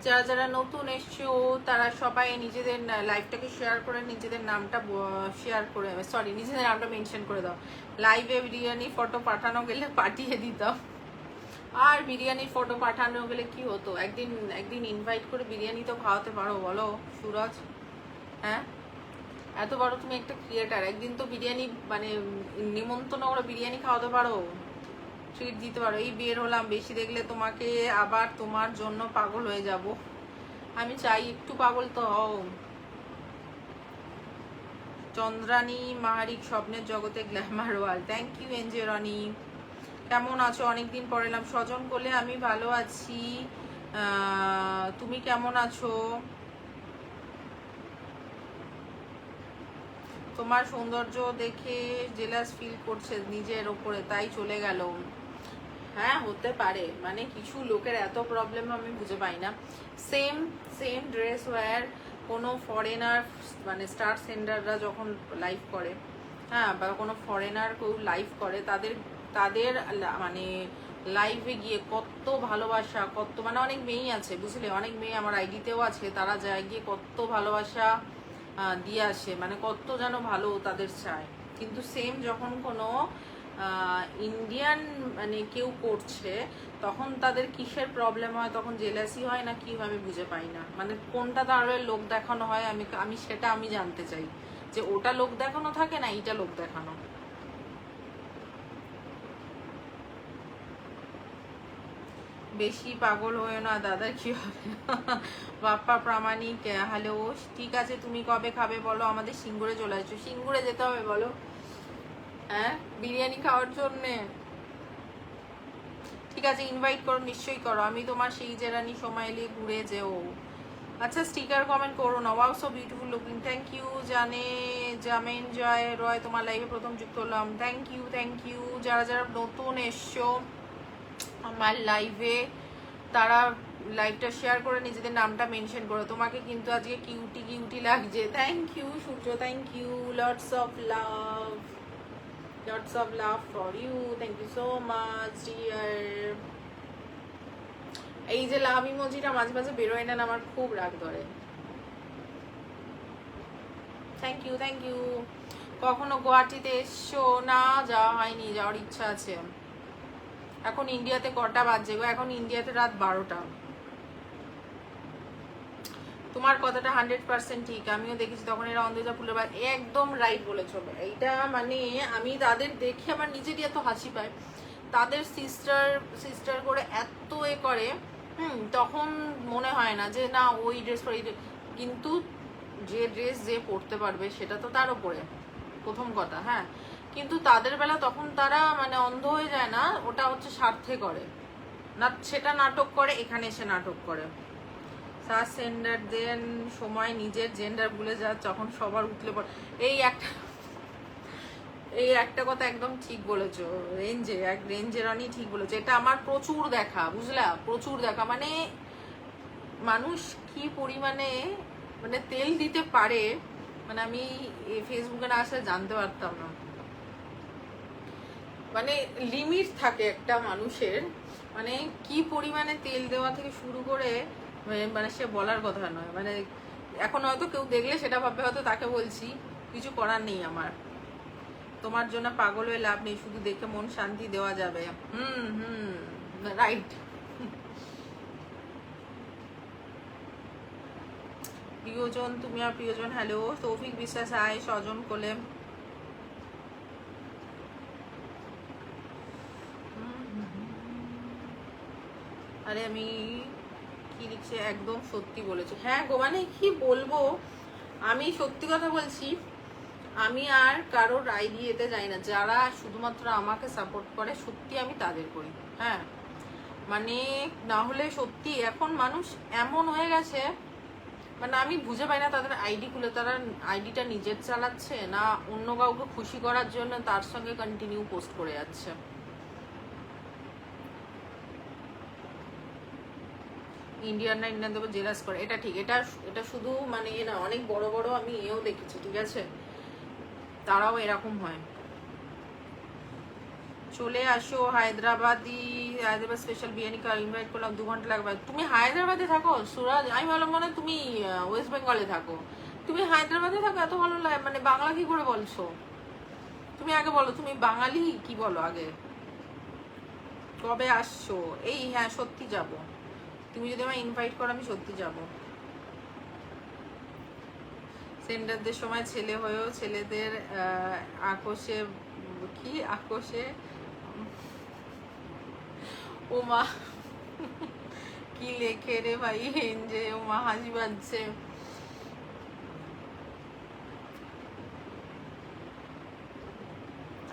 যারা যারা নতুন এসছো তারা সবাই নিজেদের লাইভটাকে শেয়ার করে, নিজেদের নামটা শেয়ার করে, সরি, নিজেদের নামটা মেনশন করে দাও। লাইভে বিরিয়ানি ফটো পাঠানো গেলে পাঠিয়ে দিতাম। আর বিরিয়ানির ফটো পাঠানো গেলে কি হতো? একদিন ইনভাইট করে বিরিয়ানি তো খাওয়াতে পারো, বলো সুরজ? হ্যাঁ, এত বড় তুমি একটা ক্রিয়েটার, একদিন তো বিরিয়ানি মানে নিমন্ত্রণ করে বিরিয়ানি খাওয়াতে পারো, ট্রিট দিতে পারো। এই বের হলাম, বেশি দেখলে তোমাকে আবার তোমার জন্য পাগল হয়ে যাব। আমি চাই একটু পাগল তো হও। চন্দ্রানী মাহারিক, স্বপ্নের জগতে glamour wall, thank you NJ Rony. কেমন আছো? অনেকদিন পর এলাম। স্বজন কোলে, আমি ভালো আছি, তুমি কেমন আছো? তোমার সৌন্দর্য দেখে জেলাস ফিল করছে নিজের ওপরে, তাই চলে গেল। হ্যাঁ হতে পারে, মানে কিছু লোকের এত প্রবলেম আমি বুঝে পাই না। সেম সেম ড্রেস ওয়্যার কোনো ফরেনার, মানে স্টার সেন্ডাররা যখন লাইভ করে, হ্যাঁ, বা কোনো ফরেনার কেউ লাইভ করে, তাদের তাদের মানে লাইভে গিয়ে কত ভালোবাসা, কত মানে অনেক মেয়েই আছে বুঝলে, অনেক মেয়ে আমার আইডিতেও আছে, তারা যায় গিয়ে কত ভালোবাসা দিয়ে আসে, মানে কত যেন ভালো তাদের চায়। কিন্তু সেম যখন কোনো ইন্ডিয়ান মানে কেউ করছে, তখন তাদের কিসের প্রবলেম হয়, তখন জেলাসি হয় না কি হয় আমি বুঝে পাই না। মানে কোনটা তাহলে লোক দেখানো হয়, আমি সেটা আমি জানতে চাই, যে ওটা লোক দেখানো থাকে না এইটা লোক দেখানো। বেশি পাগল হয়ে না দাদা, কি হবে। বাপ্পা প্রামাণিক হ্যালো, ঠিক আছে তুমি কবে খাবে বলো, আমাদের সিঙ্গুরে চলে আসছো। সিঙ্গুরে যেতে হবে বলো, হ্যাঁ বিরিয়ানি খাওয়ার জন্যে? ঠিক আছে ইনভাইট করো, নিশ্চয়ই করো, আমি তোমার সেই জেরানি সময় এলে ঘুরে যেও। আচ্ছা স্টিকার কমেন্ট করো না। Wow so beautiful looking, thank you. জামেন জয় রয়, তোমার লাইভে প্রথম যুক্ত হলাম, থ্যাংক ইউ। যারা যারা নতুন এসছো আমার লাইভে, তারা লাইভটা শেয়ার করে নিজেদের নামটা মেনশন করো। তোমাকে কিন্তু আজকে কিউটি লাগছে। Thank you Surya, thank you, lots of love for you, thank you so much dear. এই যে লাভ ইমোজিটা মাঝে মাঝে বেরোয় না, আমার খুব রাগ ধরে। Thank you. কখনো গুয়াহাটিতে এসছো? না যাওয়া হয়নি, যাওয়ার ইচ্ছা আছে। এখন ইন্ডিয়াতে কটা বাজে গো? এখন ইন্ডিয়াতে রাত 12টা। তোমার কথাটা 100% ঠিক, আমিও দেখেছি তখন এরা অন্ধজা ফুলের বাগান, একদম রাইট বলেছো। এইটা মানে আমি তাদের দেখে আমার নিজেরই এত হাসি পায়, তাদের সিস্টার করে এত করে, তখন মনে হয় না যে না ওই ড্রেস পরে, কিন্তু যে ড্রেস যে পরতে পারবে সেটা তো তার উপরে প্রথম কথা। হ্যাঁ, কিন্তু তাদের বেলা তখন তারা মানে অন্ধ হয়ে যায় না, ওটা হচ্ছে স্বার্থে করে না, সেটা নাটক করে, এখানে এসে নাটক করে। ট্রান্সজেন্ডারদের সময় নিজের জেন্ডার ভুলে যায় যখন সবার উঠলে পড়ে। এই একটা কথা একদম ঠিক বলেছো, রেঞ্জেরানি ঠিক বলেছো। এটা আমার প্রচুর দেখা, বুঝলা, প্রচুর দেখা। মানে মানুষ কি পরিমাণে মানে তেল দিতে পারে, মানে আমি ফেসবুকে না আসলে জানতে পারতাম না। মানে লিমিট থাকে একটা মানুষের, মানে কি পরিমাণে তেল দেওয়া থেকে শুরু করে, মানে সে বলার কথা নয়। মানে এখন হয়তো কেউ দেখলে সেটা ভাববে হয়তো তাকে বলছি, কিছু করার নেই আমার। তোমার জন্য পাগল হয়ে লাভ নেই, শুধু দেখে মন শান্তি দেওয়া যাবে। রাইট। প্রিয়জন, তুমি আর প্রিয়জন হ্যালো, তৌফিক বিশ্বাস হাই, স্বজন কোলে। আরে আমি কি লিখছে, একদম সত্যি বলেছো। হ্যাঁ গো, মানে কি বলবো, আমি সত্যি কথা বলছি, আমি আর কারোর রায় দিয়ে এতে যাই না। যারা শুধুমাত্র আমাকে সাপোর্ট করে সত্যি আমি তাদের করি। হ্যাঁ মানে না হলে সত্যি এখন মানুষ এমন হয়ে গেছে, মানে আমি বুঝে পাই না তাদের আইডি খুলে তারা আইডিটা নিজের চালাচ্ছে না অন্য কাউকে খুশি করার জন্য তার সঙ্গে কন্টিনিউ পোস্ট করে যাচ্ছে। ইন্ডিয়ানরা ইন্ডিয়ান দেবো জেলাস করে, এটা ঠিক। এটা শুধু মানে না, অনেক বড় বড় আমি এও দেখেছি, ঠিক আছে, তারাও এরকম হয়। চলে আসো হায়দ্রাবাদ স্পেশাল বিরিয়ানি ইনভাইট করলাম, 2 ঘন্টা লাগবে। তুমি হায়দ্রাবাদে থাকো সুরাজ? আমি ভাবলাম মানে তুমি ওয়েস্ট বেঙ্গলে থাকো। তুমি হায়দ্রাবাদে থাকো, এত ভালো লাগে, মানে বাংলা কি করে বলছো? তুমি আগে বলো তুমি বাঙালি কি, বলো আগে কবে আসছো। এই হ্যাঁ সত্যি যাব, তুমি যদি আমায় ইনভাইট করো আমি সত্যি যাব। সেন্ডারদের সময় ছেলে হয়েও ছেলেদের আকোশে কি আকোশে ওমা কি লেখে রে ভাই, যে ওমা হাসি পাচ্ছে।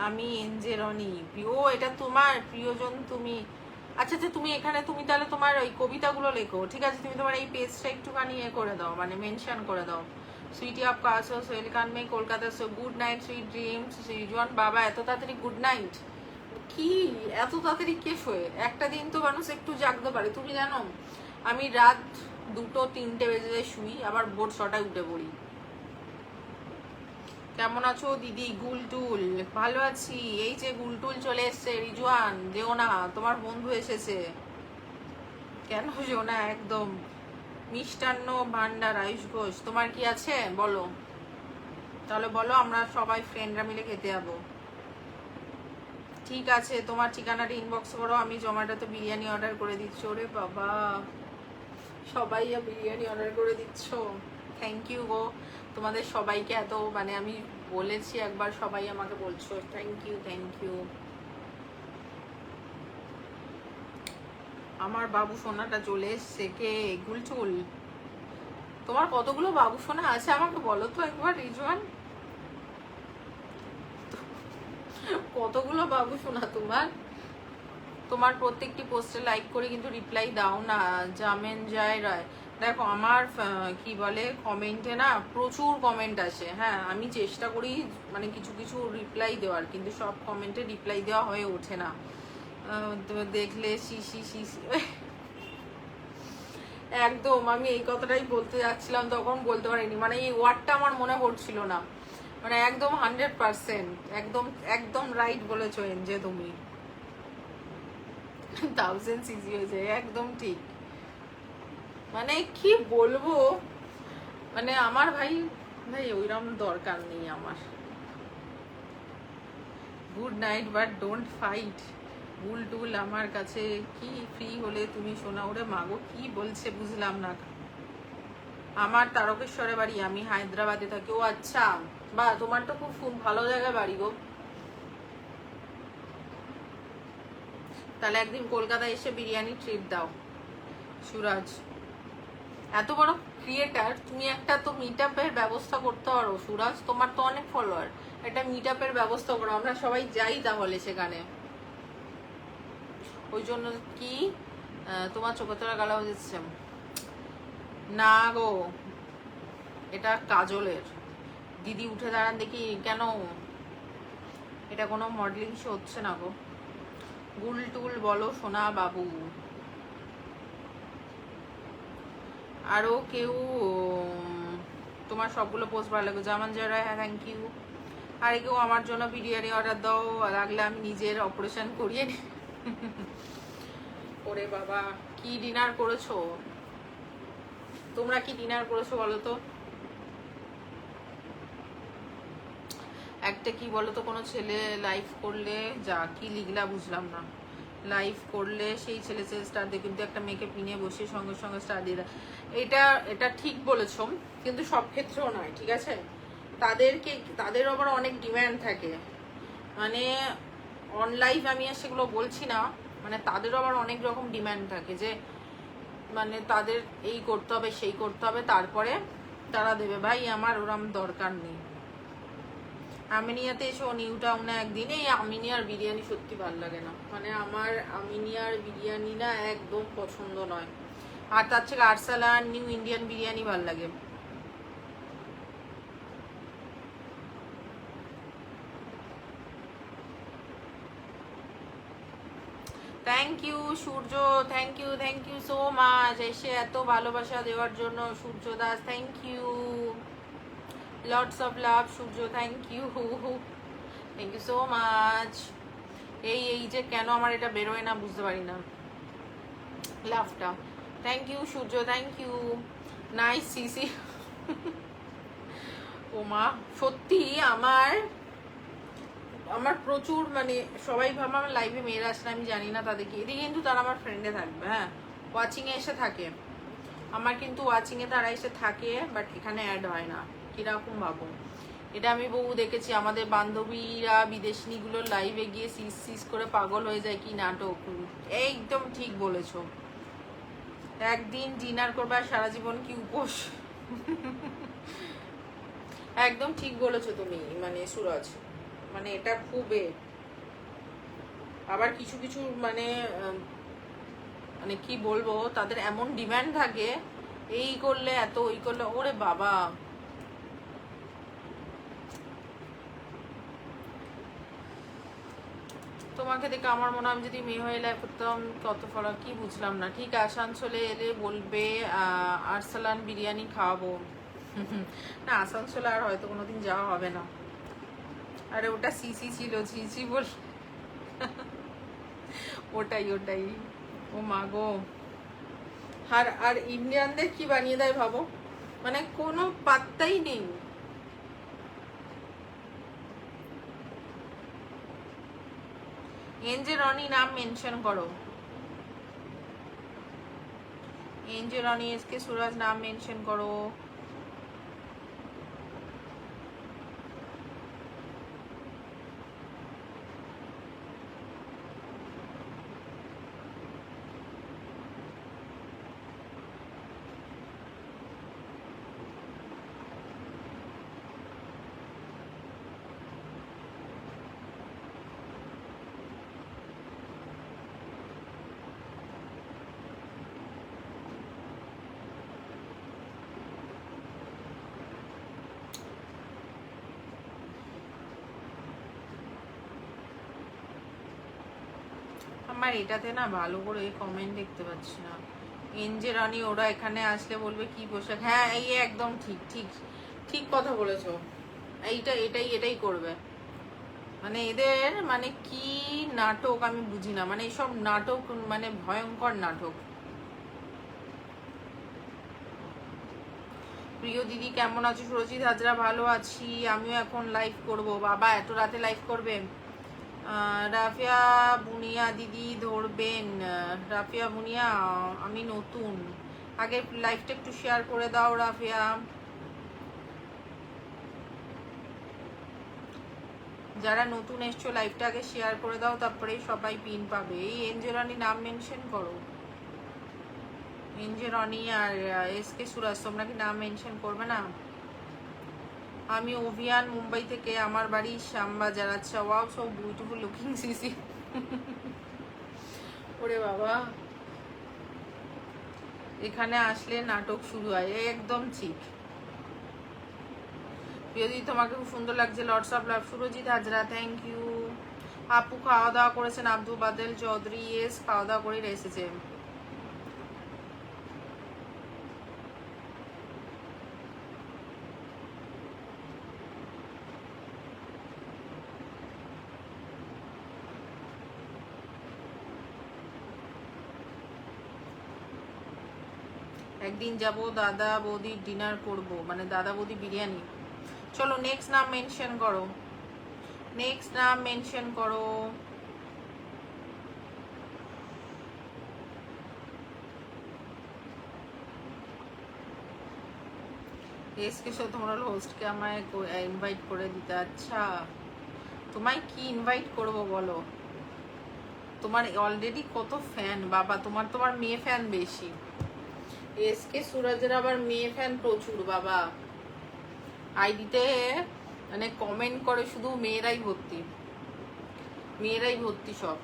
আমি এনজে রনি, প্রিয়, এটা তোমার প্রিয়জন তুমি। আচ্ছা আচ্ছা, তুমি এখানে তুমি তাহলে তোমার ওই কবিতাগুলো লেখো, ঠিক আছে, তুমি তোমার এই পেজটা একটুখানি ইয়ে করে দাও, মানে মেনশন করে দাও। সুইটি অফ কাসো ওয়েলকাম মে Kolkata, so good night sweet dreams Srijan. বাবা এত তাড়াতাড়ি গুড নাইট? কি এত তাড়াতাড়ি কে শোয়? একটা দিন তো মানুষ একটু জাগতে পারে। তুমি জানো আমি রাত 2-3টে বেজে যায় শুই, আবার ভোর 6টায় উঠে পড়ি। কেমন আছো দিদি? গুলটুল, ভালো আছি। এই যে গুলটুল চলে এসছে। রিজওয়ান যেও না, তোমার বন্ধু এসেছে। কেন যেও না, একদম মিষ্টান্ন ভান্ডার আয়ুষ ঘোষ, তোমার কি আছে বলো, তাহলে বলো, আমরা সবাই ফ্রেন্ডরা মিলে খেতে যাবো। ঠিক আছে, তোমার ঠিকানাটা ইনবক্স করো, আমি জোম্যাটোতে বিরিয়ানি অর্ডার করে দিচ্ছি। ওরে বাবা, সবাই বিরিয়ানি অর্ডার করে দিচ্ছ, থ্যাংক ইউ গো। তোমাদের সবাইকে এত মানে আমি বলেছি একবার, সবাই আমাকে বলছো, থ্যাংক ইউ থ্যাংক ইউ। আমার বাবু সোনাটা চলে এসছে, কে গুলচুল? তোমার কতগুলো বাবু সোনা আছে আমাকে বলো তো একবার রিজওয়ান, কতগুলো বাবু সোনা তোমার? তোমার প্রত্যেকটি পোস্টে লাইক করে কিন্তু রিপ্লাই দাও না, জামেন যায় রায়। দেখো আমার কি বলে কমেন্টে না প্রচুর কমেন্ট আসে, হ্যাঁ আমি চেষ্টা করি মানে কিছু কিছু রিপ্লাই দেওয়ার, কিন্তু সব কমেন্টে রিপ্লাই দেওয়া হয়ে ওঠে না। তো দেখলে শিশি শিশি একদম আমি এই কথাটাই বলতে যাচ্ছিলাম, তখন বলতে পারিনি, মানে এই ওয়ার্ডটা আমার মনে পড়ছিল না, মানে একদম 100% একদম একদম রাইট বলেছো যে তুমি 1000 সিজি হয়েছে, একদম ঠিক। মানে কি বলবো, মানে আমার ভাই ভাই ওইরকম দরকার নেই আমার। Good night but don't fight. ভুল টুল আমার কাছে কি ফ্রি হলে তুমি শোনা। ওরে মাগো কি বলছে বুঝলাম না। আমার তারকেশ্বরে বাড়ি, আমি হায়দ্রাবাদে থাকি। ও আচ্ছা, বা তোমার তো খুব ভালো জায়গায় বাড়ি গো। তাহলে একদিন কলকাতা এসে বিরিয়ানি ট্রিট দাও সুরাজ। এত বড় ক্রিয়েটার তুমি, একটা তো মিট আপের ব্যবস্থা করতে পারো সুরাজ, তোমার তো অনেক ফলোয়ার, একটা মিট আপের ব্যবস্থা করো, আমরা সবাই যাই তাহলে সেখানে। ওই জন্য কি তোমার চোখে তোরা গালা হয়েছে? না গো, এটা কাজলের দিদি, উঠে দাঁড়ান দেখি। কেন এটা কোনো মডেলিং শো হচ্ছে না গো? গুল টুল বলো সোনা বাবু। আরো কেউ তোমার সবগুলো পোস্ট ভালো লাগে, জামান যারা, হ্যাঁ থ্যাংক ইউ। আর কেউ আমার জন্য বিরিয়ানি অর্ডার দাও, লাগলে আমি নিজের অপারেশন করিয়ে নি। ওরে বাবা, কি ডিনার করেছো তোমরা? কি ডিনার করেছো বলো তো? একটা কি বলো তো, কোনো ছেলে লাইভ করলে যা কি লিখলা বুঝলাম না। লাইভ করলে সেই ছেলে স্টার দিয়ে, কিন্তু একটা মেয়েকে পিনে বসে সঙ্গে সঙ্গে স্টার দিয়ে দেয়। এটা ঠিক বলেছো, কিন্তু সব ক্ষেত্রেও নয়, ঠিক আছে? তাদের আবার অনেক ডিম্যান্ড থাকে, মানে অন লাইভ আমি আর সেগুলো বলছি না, মানে তাদেরও আবার অনেক রকম ডিম্যান্ড থাকে, যে মানে তাদের এই করতে হবে সেই করতে হবে, তারপরে তারা দেবে। ভাই আমার ওরম দরকার নেই। আমিনিয়াতে এসো, নিউ টাউনে একদিন। এই আমিনিয়ার বিরিয়ানি সত্যি ভালো লাগে না, মানে আমার আমিনিয়ার বিরিয়ানি না একদম পছন্দ নয়। আর তার থেকে আরসালান নিউ ইন্ডিয়ান বিরিয়ানি ভালো লাগে। Thank you Surya, thank you so much এসে এত ভালোবাসা দেওয়ার জন্য Surya Das, thank you, lots of love Surya, thank you so much. এই যে কেন আমার এটা বেরোয় না বুঝতে পারি না লাভটা। Thank you Surya, thank you, nice সিসি। ও মা সত্যি আমার প্রচুর মানে সবাই ভাবে আমার লাইভে মেয়েরা আসলে আমি জানি না তাদেরকে, এদিকে কিন্তু তারা আমার ফ্রেন্ডে থাকবে, হ্যাঁ ওয়াচিংয়ে এসে থাকে, আমার কিন্তু ওয়াচিংয়ে তারা এসে থাকে, বাট এখানে অ্যাড হয় না। কিরকম ভাবো? এটা আমি বহু দেখেছি, আমাদের বান্ধবীরা বিদেশিনীগুলো লাইভে গিয়ে সিস করে পাগল হয়ে যায়, কি নাটক। একদম ঠিক বলেছো, একদিন ডিনার করবে আর সারা জীবন কি উপোস। একদম ঠিক বলেছো তুমি, মানে সুরজ, মানে এটা খুব আবার কিছু কিছু মানে মানে কি বলবো, তাদের এমন ডিমান্ড থাকে, এই করলে এত, ওই করলে, ওরে বাবা। তোমাকে দেখে আমার মনে হয় যদি মেয়ে হয়ে লাইভ করতাম কত ফরক, কি বুঝলাম না। ঠিক আসানসোলে এলে বলবে আরসালান বিরিয়ানি খাওয়াবো। না আসানসোলে আর হয়তো কোনোদিন যাওয়া হবে না। আরে ওটা সিসি ছিল, সিসি বল। ওটাই ও মা গো। আর ইন্ডিয়ানদের কি বানিয়ে দেয় ভাবো, মানে কোনো পাত্তাই নেই। এনজে রনি নাম মেনশন করো, এনজে রনি এসকে সুরাজ নাম মেনশন করো। আমার এটাতে না ভালো করে কমেন্ট দেখতে পাচ্ছি না। এনজে রানী ওরা এখানে আসলে বলবে কি পোশাক, হ্যাঁ এই একদম ঠিক ঠিক ঠিক কথা বলেছো। এটাই করবে, মানে এদের মানে কি নাটক আমি বুঝি না, মানে এইসব নাটক মানে ভয়ঙ্কর নাটক। প্রিয় দিদি কেমন আছো? সুরজিৎ হাজরা ভালো আছি, আমিও এখন লাইভ করব। বাবা এত রাতে লাইভ করবে? রাফিয়া বুনিয়া দিদি ধরবেন। রাফিয়া বুনিয়া আমি নতুন, আগে লাইভটা একটু শেয়ার করে দাও রাফিয়া। যারা নতুন এসছো লাইভটা আগে শেয়ার করে দাও, তারপরেই সবাই পিন পাবে। এই এঞ্জেরানি নাম মেনশন করো, এঞ্জেরানি আর এসকে সুরাজ, তোমরা কি নাম মেনশন করবে না? আমি অভিয়ান মুম্বাই থেকে, আমার বাড়ি শ্যামবাজার। আচ্ছা, wow so beautiful looking CC. ওরে বাবা, এখানে আসলে নাটক শুরু হয়, একদম ঠিক। প্রিয়দি তোমাকে খুব সুন্দর লাগছে, lots of love. Surajit Hazra thank you. আপু খাওয়া দাওয়া করেছেন? আব্দুল বাদেল চৌধুরী এস খাওয়া দাওয়া করে এসেছে। একদিন যাব দাদা বৌদির ডিনার করব, মানে দাদা বৌদি বিরিয়ানি। চলো নেক্সট নাম মেনশন করো, নেক্সট নাম মেনশন করো। এসকে সো তোমরা হোস্টকে আমায় ইনভাইট করে দিতে। আচ্ছা, তোমায় কি ইনভাইট করব বলো? তোমার অলরেডি কত ফ্যান বাবা, তোমার মেয়ে ফ্যান বেশি। এসকে সুরাজের আবার মেয়ে ফ্যান প্রচুর বাবা, আইডিতে মানে কমেন্ট করে শুধু মেয়েরাই ভর্তি, মেয়েরাই ভর্তি সব।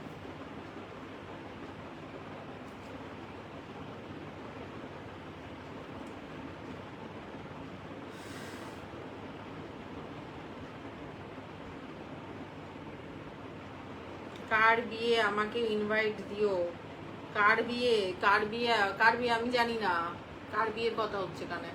কার বিয়ে আমাকে ইনভাইট দিও। কার বিয়ে কার বিয়ে কার বিয়ে আমি জানি না, কার বিয়ের কথা হচ্ছে এখানে।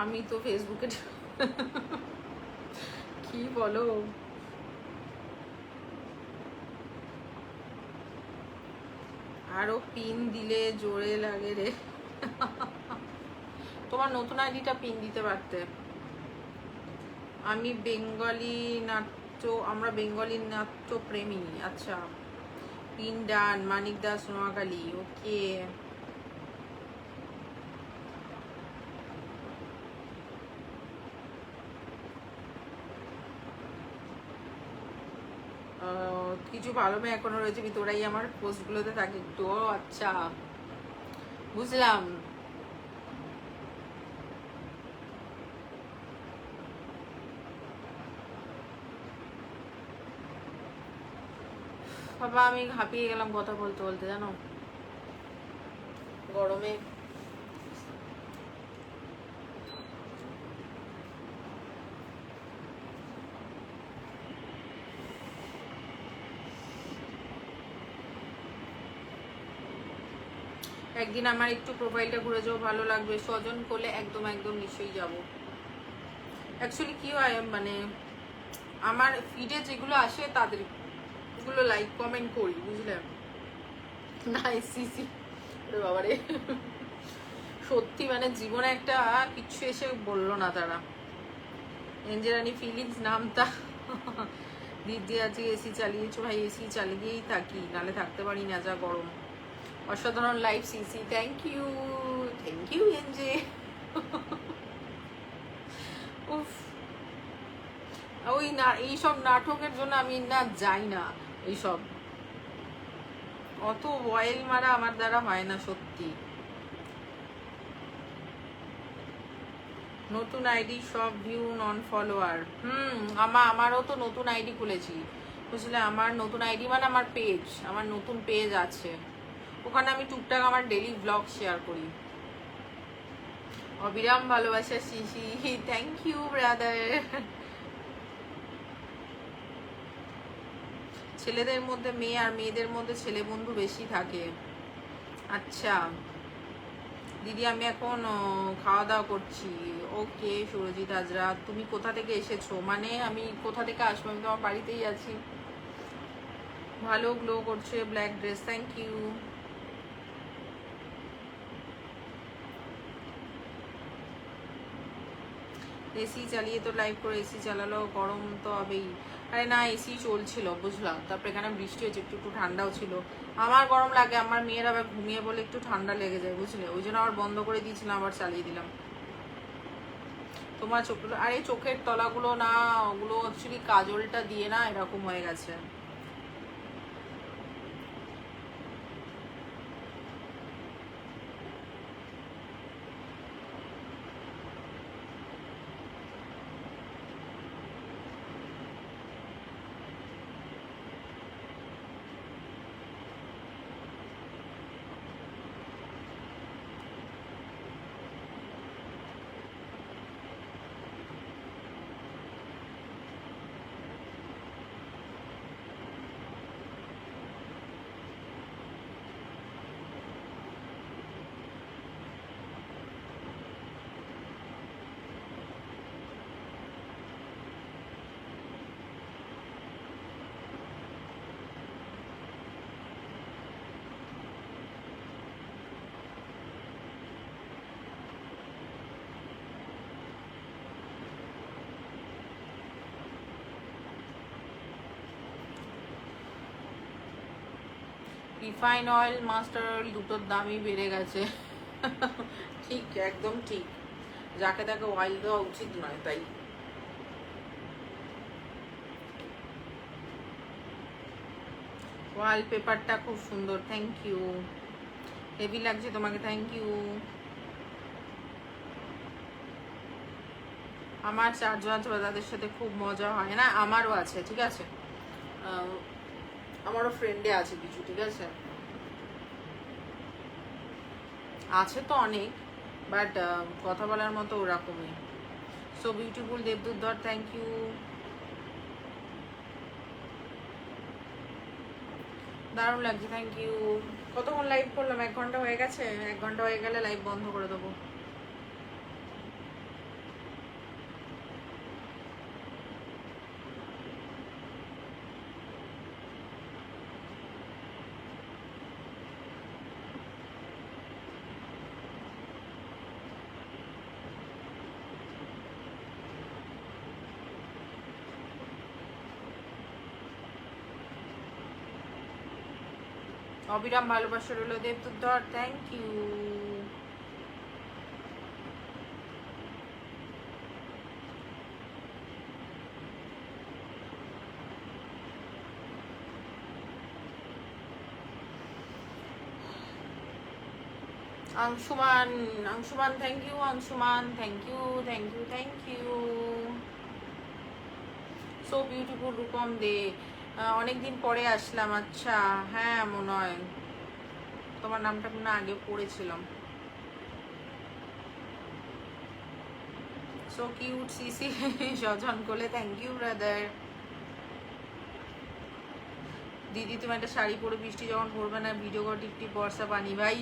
আমি তো ফেসবুকে কি বলো, আরো পিন দিলে জোরে লাগে রে। তোমার নতুন আইডিটা পিন দিতে পারতে। আমি বেঙ্গলি নাট্য, আমরা বেঙ্গলি নাট্য প্রেমী। আচ্ছা, পিন ডান। মানিক দাস নোয়াখালী, ওকে। কিছু ভালো মেয়ে এখনো রয়েছে ভিতরাই আমার পোস্টগুলোতে থাকে একটু। আচ্ছা, বুঝলাম। বাবা আমি হাঁপিয়ে গেলাম কথা বলতে বলতে, জানো গরমে। একদিন আমার একটু প্রোফাইলটা ঘুরে যাও, ভালো লাগবে। স্বজন করলে একদম একদম নিশ্চয়ই যাব। অ্যাকচুয়ালি কি হয়, মানে আমার ফিডে যেগুলো আসে তাদের গুলো লাইক কমেন্ট করি, বুঝলে। নাইস সিসি, বাবারে, সত্যি মানে জীবনে একটা কিচ্ছু এসে বললো না তারা। এঞ্জেরানি ফিলিংস নামটা। দিদি আজকে এসি চালিয়েছো? ভাই এসি চালিয়েই থাকি, নালে থাকতে পারি না, যা গরম। অসাধারণ live Sisi, thank you NJ. উফ, ওই না এইসব নাটকের জন্য আমি না যাই না এইসব, অত অয়েল মারা আমার দ্বারা হয় না সত্যি। নতুন আইডি সব ভিউ নন ফলোয়ার। আমারও তো নতুন আইডি খুলেছি, বুঝলে? আমার নতুন আইডি মানে আমার পেজ, আমার নতুন পেজ আছে, ওখানে আমি টুকটাক আমার ডেইলি ব্লগ শেয়ার করি। অবিরাম ভালোবাসা শিশি, থ্যাংক ইউ ব্রাদার। ছেলেদের মধ্যে মেয়ে আর মেয়েদের মধ্যে ছেলে বন্ধু বেশি থাকে। আচ্ছা দিদি, আমি এখন খাওয়া দাওয়া করছি। ওকে সুরজিৎ হাজরা, তুমি কোথা থেকে এসেছো? মানে আমি কোথা থেকে আসবো, আমি তোমার বাড়িতেই আছি। ভালো গ্লো করছে black dress, thank you. AC চালিয়ে তো লাইভ করে, এসি চালালো গরম তো হবেই। আরে না, এসি চলছিল বুঝলাম, তারপরে এখানে বৃষ্টি হয়েছে, একটু একটু ঠান্ডাও ছিল। আমার গরম লাগে, আমার মেয়েরা আবার ঘুমিয়ে বলে একটু ঠান্ডা লেগে যায়, বুঝলে? ওই জন্য আবার বন্ধ করে দিয়েছিলাম, আবার চালিয়ে দিলাম। তোমার চোখগুলো, আরে চোখের তলাগুলো না, ওগুলো অ্যাকচুয়ালি কাজলটা দিয়ে না এরকম হয়ে গেছে। রিফাইন অয়েল, মাস্টার অয়েল দুটোর দামই বেড়ে গেছে। ঠিক, একদম ঠিক, যাকে তাকে অয়েল দেওয়া উচিত নয়। তাই ওয়ালপেপারটা খুব সুন্দর, থ্যাংক ইউ। হেভি লাগছে তোমাকে, থ্যাংক ইউ। আমার চারজন তাদের সাথে খুব মজা হয় না, আমারও আছে, ঠিক আছে, আমারও ফ্রেন্ডে আছে কিছু, ঠিক আছে, আছে তো অনেক, বাট কথা বলার মতো ওরকমই। So beautiful Debdut Dhar, thank you. দারুণ লাগছে, থ্যাংক ইউ। কতক্ষণ লাইভ করলাম? 1 ঘন্টা হয়ে গেছে। 1 ঘন্টা হয়ে গেলে লাইভ বন্ধ করে দেবো। অবিরাম ভালোবাসা রইল Debdut Dhar, thank you. Anshuman, Anshuman thank you, Anshuman thank you, thank you, thank you. So beautiful Rupam Dey, অনেকদিন পরে আসলাম। আচ্ছা হ্যাঁ মনে হয় তোমার নামটা মনে আগে পড়েছিলাম। সো কিউট সিসি সজন কোলে, থ্যাংক ইউ ব্রাদার। দিদি তুমি একটা শাড়ি পরে বৃষ্টি যখন পড়বে না ভিডিও করে টিপ টিপ বর্ষা পানি, ভাই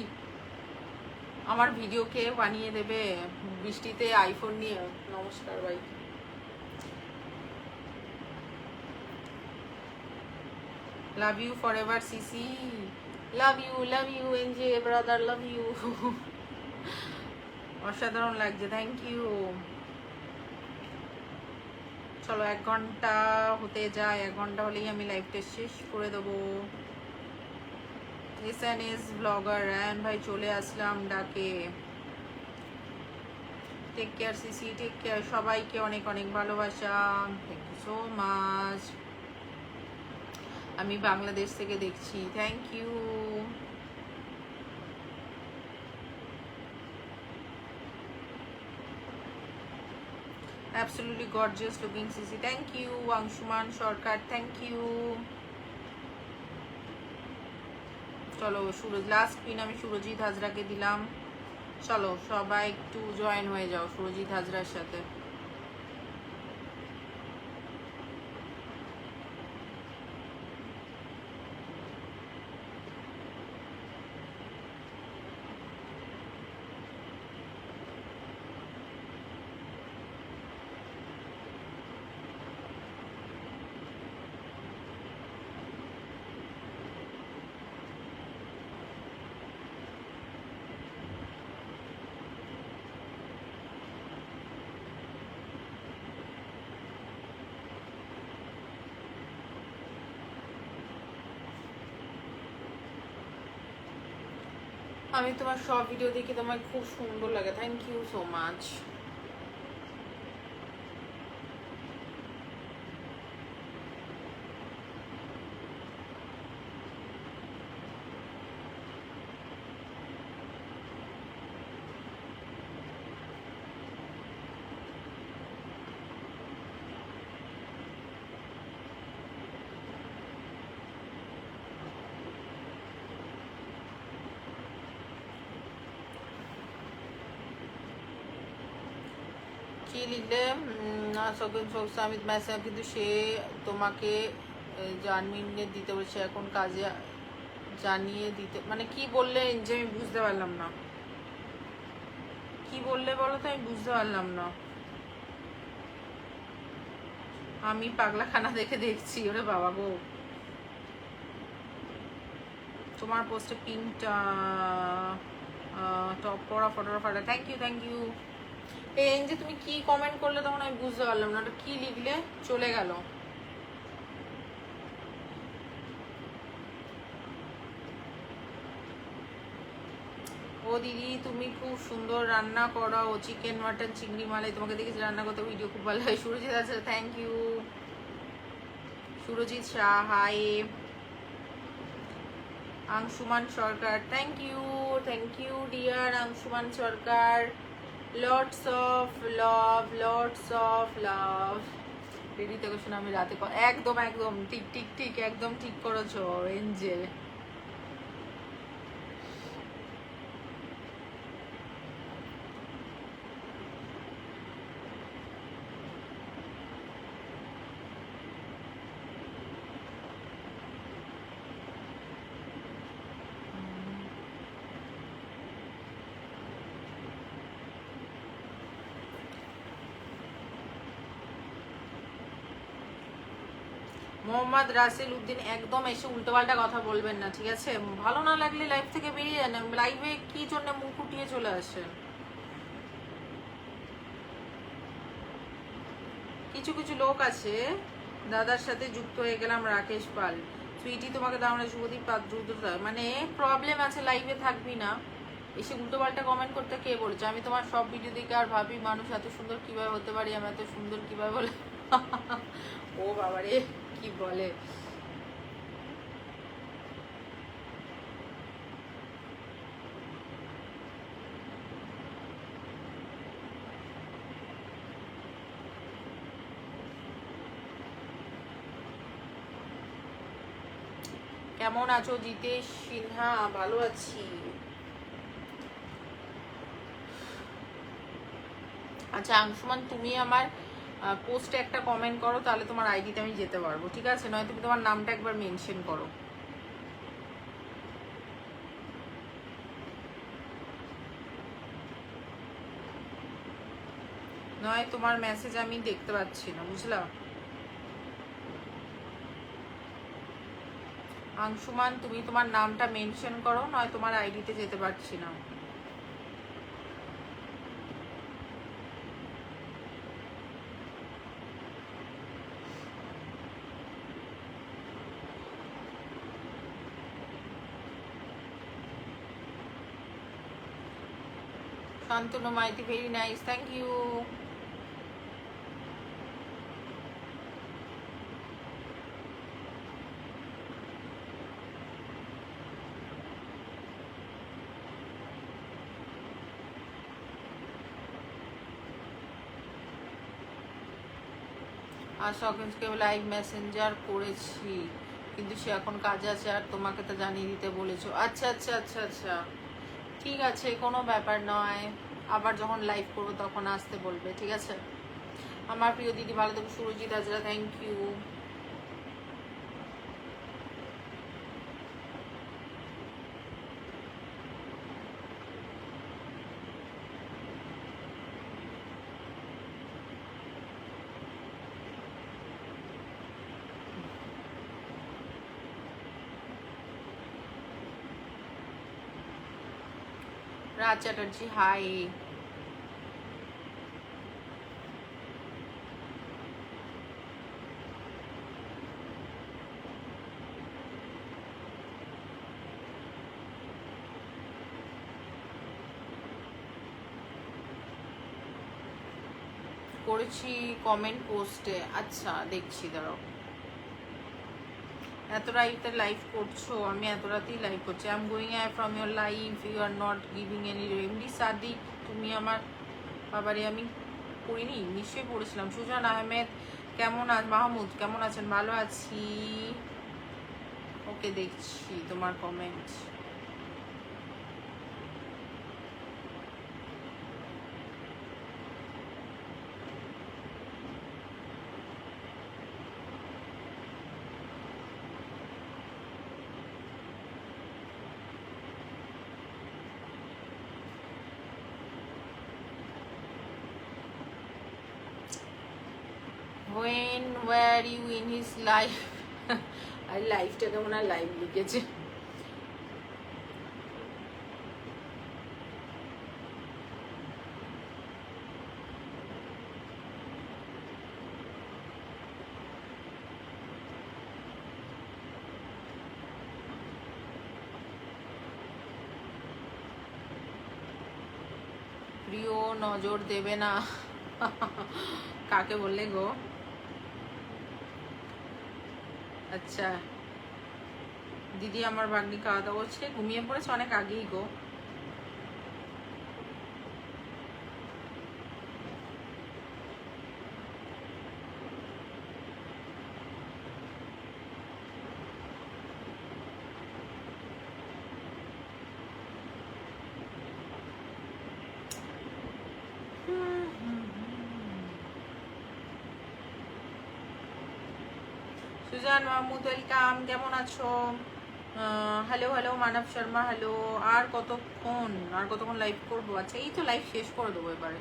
আমার ভিডিও কে বানিয়ে দেবে বৃষ্টিতে আইফোন নিয়ে? নমস্কার ভাই। Love you for ever Sisi, love you NJ brother, love you. অসাধারণ লাগছে, থ্যাংক ইউ। চলো 1 ঘন্টা হতে যায়, 1 ঘন্টা হলেই আমি লাইভটা শেষ করে দেবো। এসএনএস ব্লগার রায়ন ভাই চলে আসলাম ডাকে। Take care Sisi, take care. সবাইকে অনেক অনেক ভালোবাসা, থ্যাংক ইউ সো মাচ। আমি বাংলাদেশ থেকে দেখছি, thank you. Absolutely gorgeous looking Sisi, thank you. Angshuman Sarkar, thank you. চলো সুরজ, লাস্ট পিন আমি সুরজিৎ হাজরাকে দিলাম। চলো সবাই একটু জয়েন হয়ে যাও সুরজিৎ হাজরার সাথে। আমি তোমার সব ভিডিও দেখি, তোমার খুব সুন্দর লাগে, থ্যাংক ইউ সো মাচ। কি লিখলে না সকল সামিত মেসেজ, কিন্তু সে তোমাকে জানিয়ে দিতে বলছে এখন কাজে, জানিয়ে দিতে মানে কি বললে যে আমি বুঝতে পারলাম না, কি বললে বলো তো, আমি বুঝতে পারলাম না। আমি পাগলাখানা দেখছি, ওরে বাবা গো। তোমার পোস্টে পিনটা টপ করা ফটোটা ফাটা, থ্যাংক ইউ থ্যাংক ইউ। এই যে তুমি কি কমেন্ট করলে তখন আমি বুঝতে পারলাম না, ওটা কি লিখলে চলে গেল। ও দিদি তুমি খুব সুন্দর রান্না করো, ও চিকেন মাটন চিংড়ি মালাই, তোমাকে দেখেছি রান্না করতে, ভিডিও খুব ভালো হয়। সুরজিৎ আছে, thank you Surajit Shah, hi. Anshuman Sarkar, thank you dear Anshuman Sarkar. Lots of love, lots of love. দিদি তোকে শুনে আমি রাতে একদম একদম ঠিক ঠিক ঠিক একদম ঠিক করেছো এঞ্জেল। মোহাম্মদ রাসেল উদ্দিন, একদম এসে উল্টোপাল্টা কথা বলবেন না, ঠিক আছে? ভালো না লাগলে লাইভ থেকে বেরিয়ে যান। লাইভে কি জন্য মুখ উঠিয়ে চলে আসেন? কিছু কিছু লোক আছে, দাদার সাথে যুক্ত হয়ে গেলাম রাকেশ পাল, সুইটি তোমাকে দাঁড়ানো শুভদীপ দ্রুত, মানে প্রবলেম আছে, লাইভে থাকবি না, এসে উল্টোপাল্টা কমেন্ট করতে কে বলছে? আমি তোমার সব ভিডিও দেখে আর ভাবি মানুষ এত সুন্দর কিভাবে হতে পারি, আমি এত সুন্দর কিভাবে বলে। ও বাবারে কি বলে। কেমন আছো জিতেশ সিনহা? ভালো আছি। আচ্ছা আংশুমান, তুমি আমার পোস্টে একটা কমেন্ট করো, তাহলে তোমার আইডিতে আমি যেতে পারবো, ঠিক আছে? নয় তুমি তোমার নামটা একবার মেনশন করো। নয় তোমার মেসেজ আমি দেখতে পাচ্ছি না, বুঝলা? আংশুমান, তুমি তোমার নামটা মেনশন করো, নয় তোমার আইডিতে যেতে পারছি না। Shantanu Maity, very nice, thank you. আর সকেন্সকে লাইভ মেসেঞ্জার করেছি, কিন্তু সে এখন কাজে আছে আর তোমাকে তো জানিয়ে দিতে বলেছো। আচ্ছা আচ্ছা আচ্ছা আচ্ছা, ঠিক আছে, কোনো ব্যাপার নয়। আবার যখন লাইভ করবো তখন আসতে বলবে, ঠিক আছে? আমার প্রিয় দিদি, ভালো থেকো। Surajit Hazra, thank you. Raj Chatterjee, hi. করেছি কমেন্ট পোস্টে। আচ্ছা, দেখছি, দাঁড়াও। এত রাইতে লাইভ করছো? আমি এত রাতেই লাইভ করছি। I am going I from your life, you are not giving any remedy. Sadiq, তুমি আমার বাবারে, আমি পড়িনি, নিশ্চয়ই পড়েছিলাম। সুজান আহমেদ, কেমন মাহমুদ, কেমন আছেন? ভালো আছি। ওকে, দেখছি তোমার comment. When were you in his life? আর লাইফটা কেমন, আর লাইভ লিখেছে। প্রিয় নজর দেবে না? কাকে বললে গো? আচ্ছা, দিদি আমার ভাগ্নি খাওয়া দাওয়া করছে, ঘুমিয়ে পড়েছে অনেক আগেই গো। সুজান মাহমুদ, ওয়েলকাম, কেমন আছো? হ্যালো হ্যালো, মানব শর্মা, হ্যালো। আর কতক্ষণ লাইভ করবো? আচ্ছা, এই তো লাইভ শেষ করে দেবো এবারে।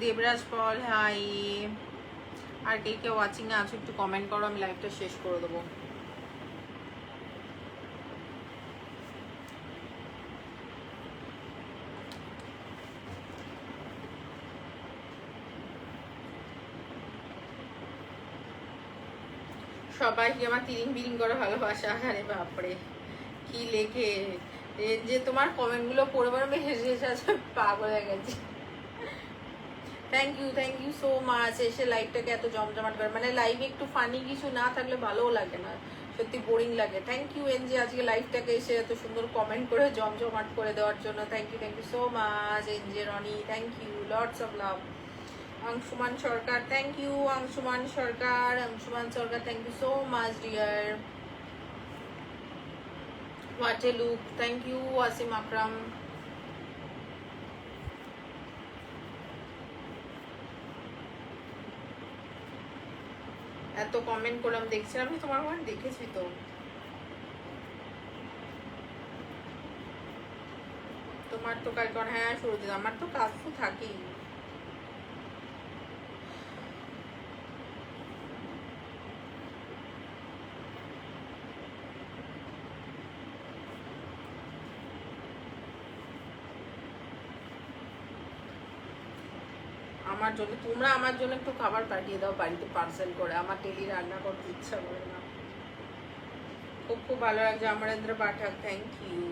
দেবরাজ পল, high. R K K watching a আছো একটু কমেন্ট করো, আমি লাইভটা শেষ করে দেবো। সবাই কি আমার তিরিং বিরিং করে ভালোবাসা। আরে বাপরে, কি লেখে যে তোমার কমেন্ট গুলো পড়ে পড়ে আমি হেসে হেসে আছে পাগল হয়ে গেছি। Thank you so much. এসে লাইভটাকে এত জমজমাট করে, মানে লাইভে একটু ফানি কিছু না থাকলে ভালোও লাগে না, সত্যি বোরিং লাগে। থ্যাংক ইউ এনজি, আজকে লাইভটাকে এসে এত সুন্দর কমেন্ট করে জমজমাট করে দেওয়ার জন্য। থ্যাংক ইউ সো মাচ এনজি, Rony, thank you, lots of love. Anshuman Sarkar, thank you Anshuman Sarkar, thank you so much dear. What a look, thank you Wasim Akram. এত কমেন্ট করলাম, দেখছিলাম আমি তোমার কমেন্ট দেখেছি তো। তোমার তো কালকে, হ্যাঁ সুরজিৎ, আমার তো কাজ তো থাকেই। আমার জন্য তোমরা আমার জন্য একটু খাবার পাঠিয়ে দাও বাড়িতে পার্সেল করে, আমার ডেলি রান্না করতে ইচ্ছা করে না। খুব খুব ভালো লাগছে অমরেন্দ্র পাঠক, থ্যাংক ইউ।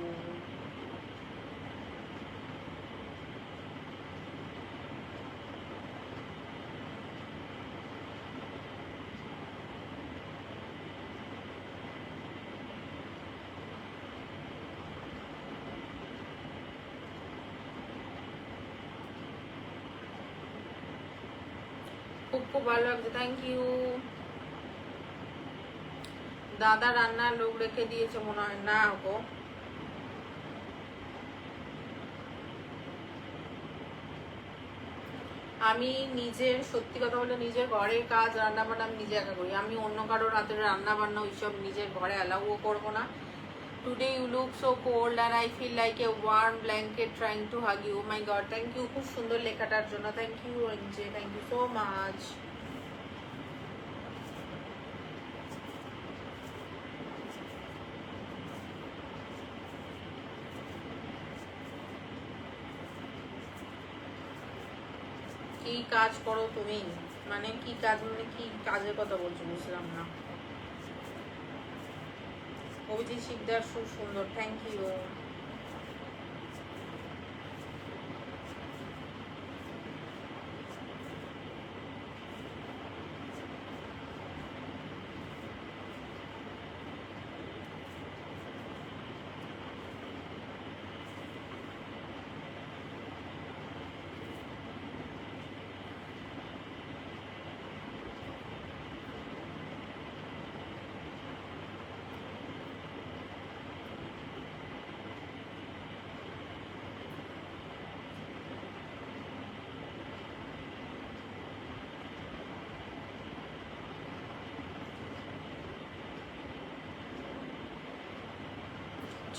খুব খুব ভালো লাগছে, থ্যাংক ইউ। দাদা রান্নার লোক রেখে দিয়েছে মনে হয়, না গো। আমি নিজের, সত্যি কথা বলে, নিজের ঘরের কাজ রান্না বান্না আমি নিজে একা করি। আমি অন্য কারোর হাতের রান্না বান্না ওইসব নিজের ঘরে অ্যালাউও করবো না। Today you look so cold and I feel like a warm blanket trying to hug you. My god, thank you খুব সুন্দর লেখাটার জন্য, থ্যাংক ইউ রঞ্জে, থ্যাংক ইউ সো মাচ। কি কাজ করো তুমি? মানে কি কাজ, মানে কি কাজের কথা বলছো বুঝলাম না। অভিজিৎ শিকদার খুব সুন্দর, থ্যাংক ইউ।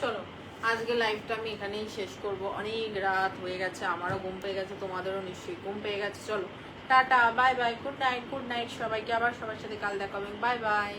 চলো আজকে লাইভটা আমি এখানেই শেষ করব, অনেক রাত হয়ে গেছে, আমারও ঘুম পেয়ে গেছে, তোমাদেরও নিশ্চয়ই ঘুম পেয়ে গেছে। চলো tata, bye bye, good night, good night সবাইকে, আবার সবার সাথে কাল দেখা হবে, বাই বাই।